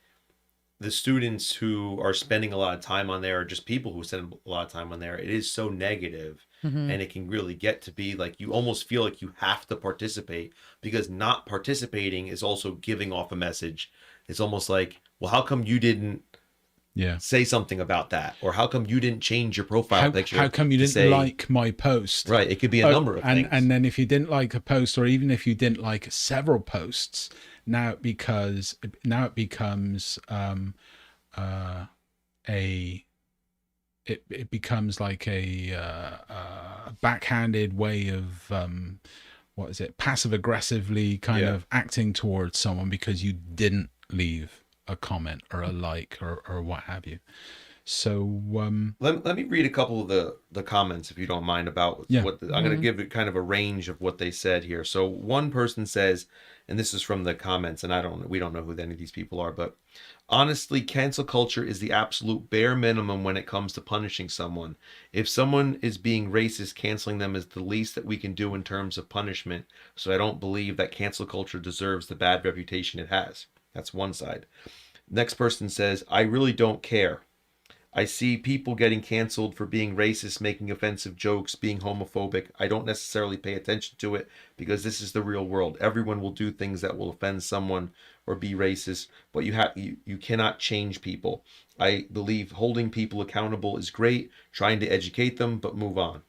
the students who are spending a lot of time on there, or just people who spend a lot of time on there, it is so negative, and it can really get to be like you almost feel like you have to participate, because not participating is also giving off a message. It's almost like, well, how come you didn't say something about that, or how come you didn't change your profile picture? How come you didn't like my post? Right, it could be a number of things. And then if you didn't like a post, or even if you didn't like several posts, now it becomes it becomes like a backhanded way of passive aggressively kind of acting towards someone because you didn't leave a comment or a like or what have you. So let me read a couple of the comments, if you don't mind, about what I'm going to give it kind of a range of what they said here. So one person says, and this is from the comments, and we don't know who any of these people are, but honestly, cancel culture is the absolute bare minimum when it comes to punishing someone. If someone is being racist, canceling them is the least that we can do in terms of punishment. So I don't believe that cancel culture deserves the bad reputation it has. That's one side. Next person says, I really don't care. I see people getting canceled for being racist, making offensive jokes, being homophobic. I don't necessarily pay attention to it because this is the real world. Everyone will do things that will offend someone or be racist, but you cannot change people. I believe holding people accountable is great, trying to educate them, but move on.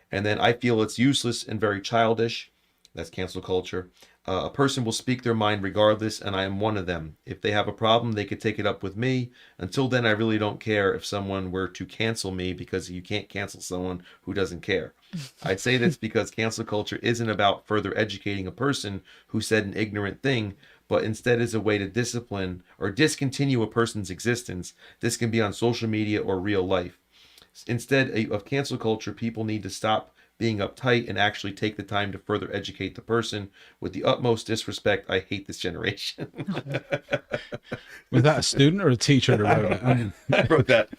And then I feel it's useless and very childish. That's cancel culture. A person will speak their mind regardless, and I am one of them. If they have a problem, they could take it up with me. Until then, I really don't care if someone were to cancel me, because you can't cancel someone who doesn't care. I say this because cancel culture isn't about further educating a person who said an ignorant thing, but instead is a way to discipline or discontinue a person's existence. This can be on social media or real life. Instead of cancel culture, people need to stop being uptight and actually take the time to further educate the person. With the utmost disrespect, I hate this generation. Was that a student or a teacher that wrote it? I wrote that.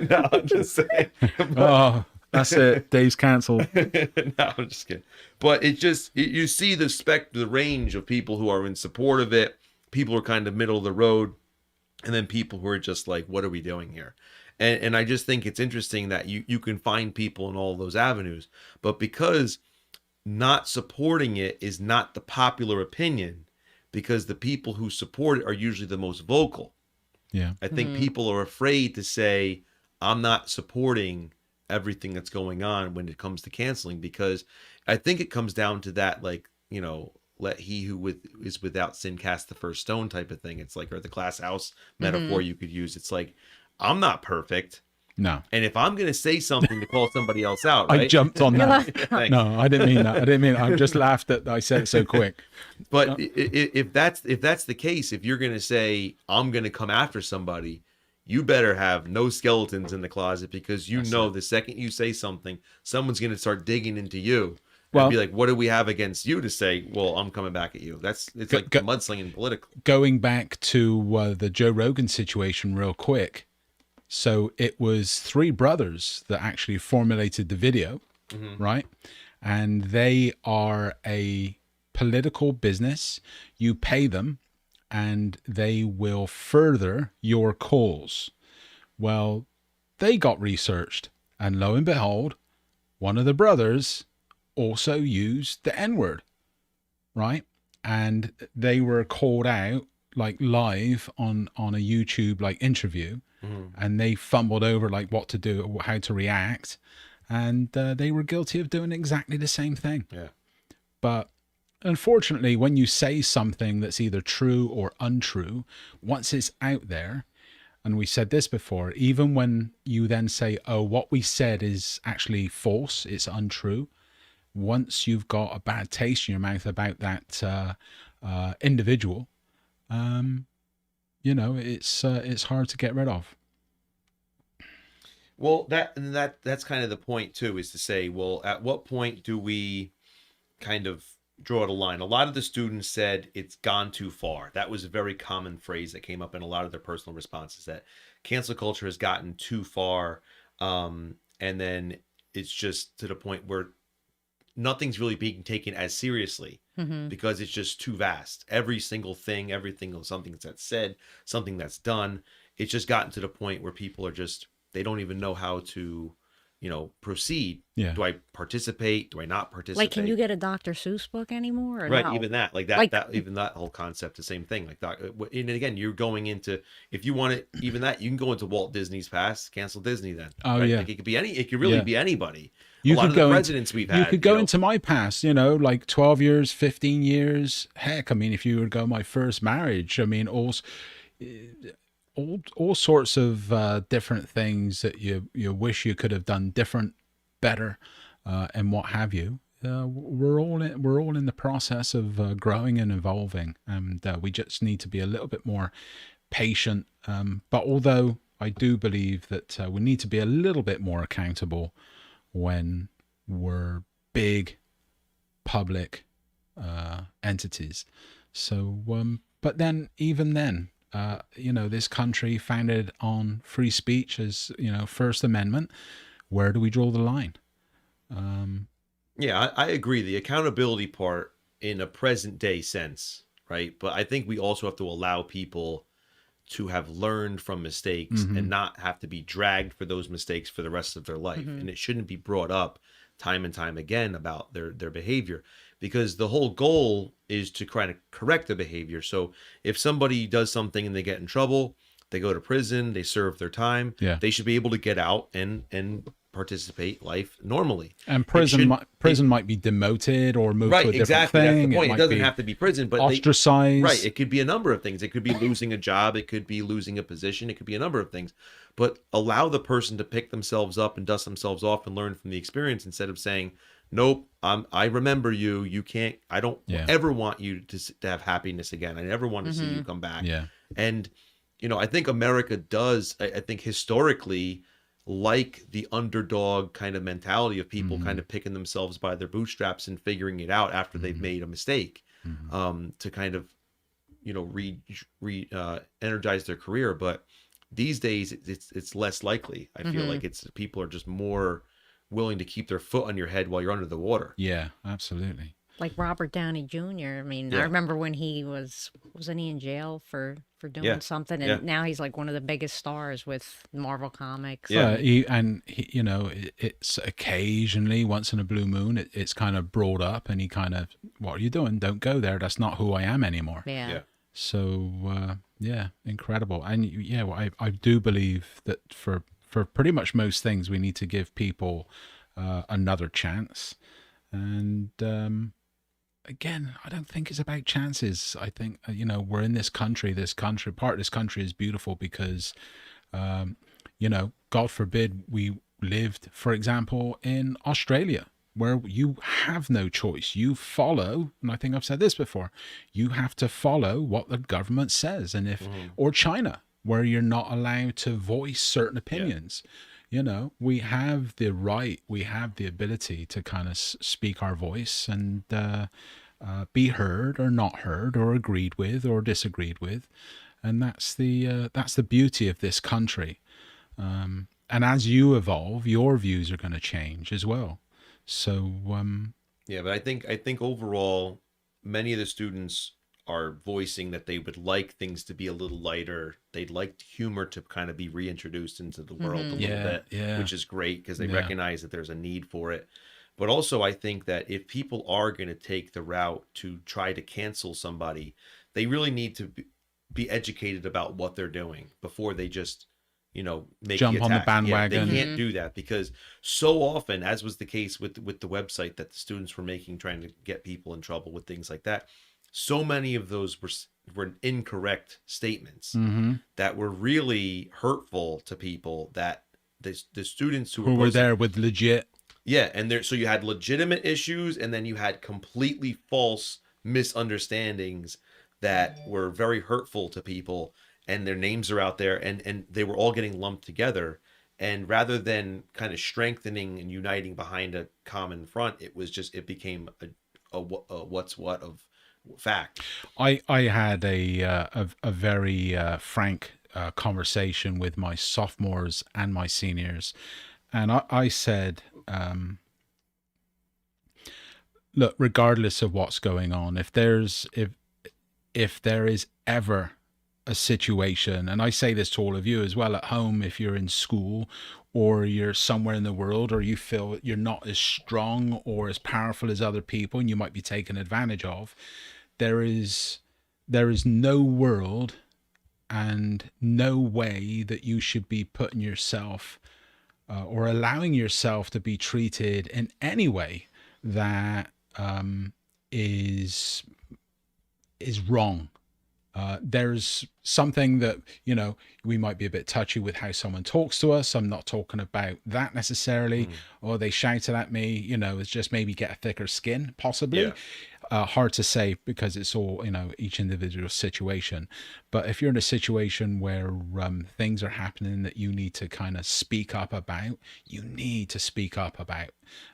No, I'm just saying. Oh, that's it. Dave's cancelled. No, I'm just kidding. But you see the range of people who are in support of it. People who are kind of middle of the road, and then people who are just like, what are we doing here? And I just think it's interesting that you can find people in all those avenues, but because not supporting it is not the popular opinion, because the people who support it are usually the most vocal. Yeah. I think people are afraid to say, I'm not supporting everything that's going on when it comes to canceling, because I think it comes down to that, like, let he who is without sin cast the first stone type of thing. It's like, or the glass house metaphor you could use. It's like, I'm not perfect. No. And if I'm going to say something to call somebody else out, right? I jumped on that. No, I didn't mean that. I just laughed that I said it so quick. But if that's the case, if you're going to say, I'm going to come after somebody, you better have no skeletons in the closet, because the second you say something, someone's going to start digging into you. And be like, what do we have against you to say, well, I'm coming back at you? It's like mudslinging political. Going back to the Joe Rogan situation real quick. So it was 3 brothers that actually formulated the video, right? And they are a political business. You pay them and they will further your cause. Well, they got researched, and lo and behold, one of the brothers also used the N-word right? And they were called out like live on a YouTube like interview, and they fumbled over like what to do, how to react, and they were guilty of doing exactly the same thing. Yeah. But unfortunately, when you say something that's either true or untrue, once it's out there, and we said this before, even when you then say, oh, what we said is actually false, it's untrue, once you've got a bad taste in your mouth about that individual, it's hard to get rid of. Well, that's kind of the point too, is to say, well, at what point do we kind of draw the line? A lot of the students said it's gone too far. That was a very common phrase that came up in a lot of their personal responses, that cancel culture has gotten too far. And then it's just to the point where nothing's really being taken as seriously because it's just too vast. Every single thing, something that's said, something that's done, it's just gotten to the point where people are just, they don't even know how to, proceed. Yeah. Do I participate? Do I not participate? Like, can you get a Dr. Seuss book anymore? Or Right, no? even that, even that whole concept, the same thing. Like that, and again, you're going into, if you want it, even that, you can go into Walt Disney's past, cancel Disney then. Oh, right? yeah. Like it could be it could really be anybody. You a lot could of the go presidents we've had. You could go into my past, like 12 years, 15 years. Heck, I mean, if you would go my first marriage, I mean, all sorts of different things that you wish you could have done different, better, and what have you. We're all in the process of growing and evolving, and we just need to be a little bit more patient. But although I do believe that we need to be a little bit more accountable when we're big public entities. So, but then even then, this country founded on free speech, as First Amendment. Where do we draw the line? Yeah, I agree. The accountability part in a present day sense, right? But I think we also have to allow people to have learned from mistakes and not have to be dragged for those mistakes for the rest of their life. And it shouldn't be brought up time and time again about their behavior, because the whole goal is to kind of correct the behavior. So if somebody does something and they get in trouble, they go to prison, they serve their time, they should be able to get out and participate life normally. And prison might be demoted or moved to a different exactly. thing. That's the point. It doesn't be have to be prison, but ostracized. It could be a number of things. It could be losing a job. It could be losing a position. It could be a number of things. But allow the person to pick themselves up and dust themselves off and learn from the experience, instead of saying, nope, I remember you. You can't, I don't ever want you to have happiness again. I never want to see you come back. Yeah. And, I think America does, I think historically, like the underdog kind of mentality of people kind of picking themselves by their bootstraps and figuring it out after they've made a mistake, to kind of, energize their career. But these days it's less likely. I feel like people are just more willing to keep their foot on your head while you're under the water. Yeah, absolutely. Like Robert Downey Jr. I mean, I remember when he wasn't he in jail for doing something, and now he's like one of the biggest stars with Marvel Comics. Yeah, it's occasionally, once in a blue moon, it's kind of brought up, and he kind of, what are you doing? Don't go there. That's not who I am anymore. Yeah. So incredible. And I do believe that for pretty much most things, we need to give people another chance. And again, I don't think it's about chances. I think, we're in this country, part of this country is beautiful because, God forbid we lived, for example, in Australia, where you have no choice. You follow, and I think I've said this before, you have to follow what the government says. And or China, where you're not allowed to voice certain opinions. We have the right, we have the ability to kind of speak our voice and be heard or not heard or agreed with or disagreed with. And that's the beauty of this country. And as you evolve, your views are going to change as well. So, but I think overall, many of the students are voicing that they would like things to be a little lighter. They'd like humor to kind of be reintroduced into the world a little bit, which is great because they recognize that there's a need for it. But also, I think that if people are going to take the route to try to cancel somebody, they really need to be educated about what they're doing before they just, make Jump the on the attack. Yeah, they bandwagon. can't do that, because so often, as was the case with the website that the students were making, trying to get people in trouble with things like that, so many of those were incorrect statements that were really hurtful to people, that the students who Who were posting- there with legit. yeah, and so you had legitimate issues, and then you had completely false misunderstandings that were very hurtful to people, and their names are out there, and they were all getting lumped together. And rather than kind of strengthening and uniting behind a common front, it became a what's what of fact. I had a very frank conversation with my sophomores and my seniors, and I said, look, regardless of what's going on, if there is ever a situation, and I say this to all of you as well at home, if you're in school or you're somewhere in the world, or you feel you're not as strong or as powerful as other people and you might be taken advantage of, there is no world and no way that you should be putting yourself or allowing yourself to be treated in any way that is wrong. There's something that, we might be a bit touchy with how someone talks to us. I'm not talking about that necessarily, or they shouted at me, it's just maybe get a thicker skin, possibly. Yeah. Hard to say, because it's all, each individual situation. But if you're in a situation where things are happening that you need to kind of speak up about, you need to speak up about.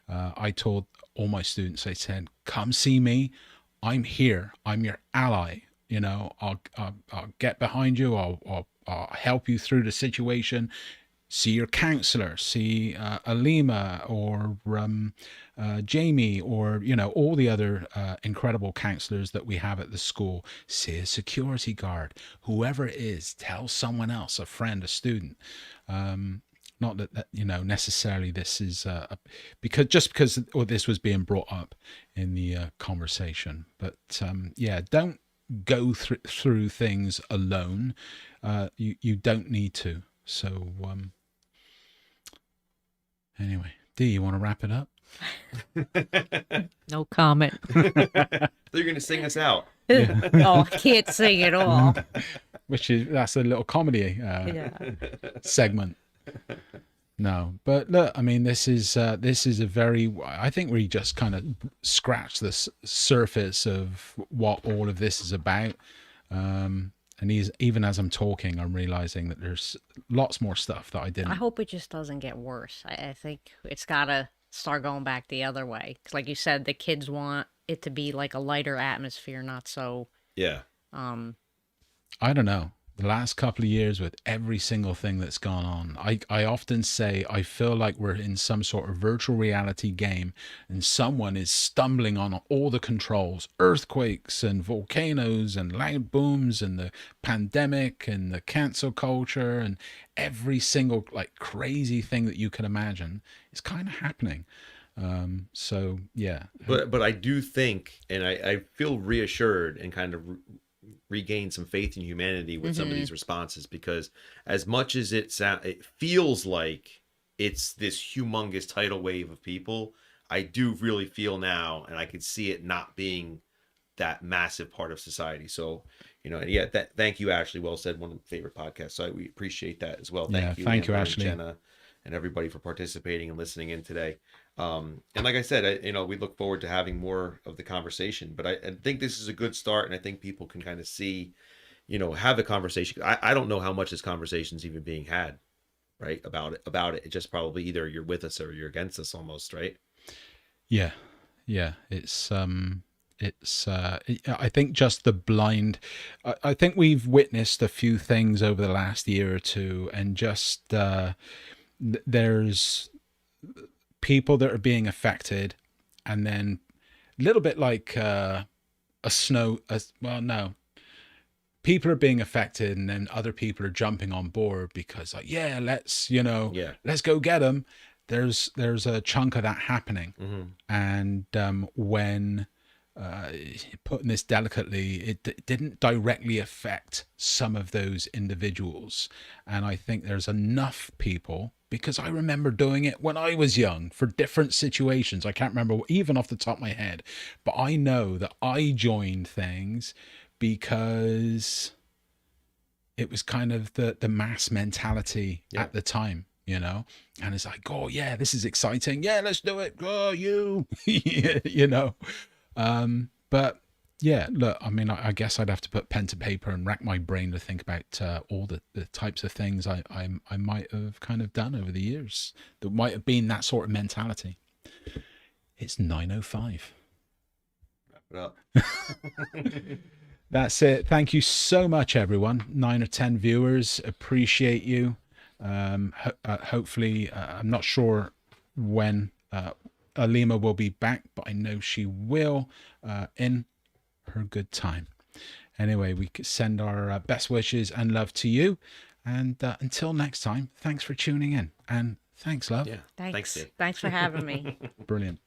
I told all my students, I said, come see me. I'm here. I'm your ally. I'll get behind you. I'll help you through the situation. See your counselor, see Alima or Jamie, or, all the other incredible counselors that we have at the school. See a security guard, whoever it is, tell someone else, a friend, a student. Not that necessarily this is because this was being brought up in the conversation, but don't go through things alone. You don't need to. So anyway, Dee, you want to wrap it up? No comment. They're going to sing us out. Oh, I can't sing at all. That's a little comedy Yeah. segment. No, but look, I mean, this is a very, I think we just kind of scratched the surface of what all of this is about. And even as I'm talking, I'm realizing that there's lots more stuff that I didn't. I hope it just doesn't get worse. I think it's got to start going back the other way. 'Cause like you said, the kids want it to be like a lighter atmosphere, not so. Yeah. I don't know. The last couple of years, with every single thing that's gone on, I often say I feel like we're in some sort of virtual reality game, and someone is stumbling on all the controls, earthquakes and volcanoes and loud booms and the pandemic and the cancel culture and every single like crazy thing that you can imagine is kind of happening. So yeah. But I do think, and I feel reassured and kind of regain some faith in humanity with some of these responses, because as much as it feels like it's this humongous tidal wave of people, I do really feel now, and I could see it not being that massive part of society. So, thank you, Ashley. Well said. One of my favorite podcasts. So we appreciate that as well. Thank you, thank you, Amber and Ashley, Jenna, and everybody for participating and listening in today. And like I said, we look forward to having more of the conversation, but I think this is a good start, and I think people can kind of see, have the conversation. I don't know how much this conversation is even being had, right? About it. It's just probably either you're with us or you're against us almost, right? Yeah. It's I think just the blind, I think we've witnessed a few things over the last year or two, and just, there's people that are being affected, and then a little bit like people are being affected, and then other people are jumping on board because like, let's go get them. there's a chunk of that happening. And when putting this delicately, it didn't directly affect some of those individuals. And I think there's enough people, because I remember doing it when I was young for different situations. I can't remember even off the top of my head, but I know that I joined things because it was kind of the mass mentality at the time, you know. And it's like, oh yeah, this is exciting, yeah, let's do it, oh you you know. But yeah, look, I mean, I guess I'd have to put pen to paper and rack my brain to think about all the types of things I might have kind of done over the years that might have been that sort of mentality. It's 9:05. Wrap it up. That's it. Thank you so much, everyone. 9 or 10 viewers. Appreciate you. Hopefully, I'm not sure when Alima will be back, but I know she will in her good time. Anyway, we send our best wishes and love to you. And until next time, thanks for tuning in. And thanks, love. Yeah. Thanks. Dave. Thanks for having me. Brilliant.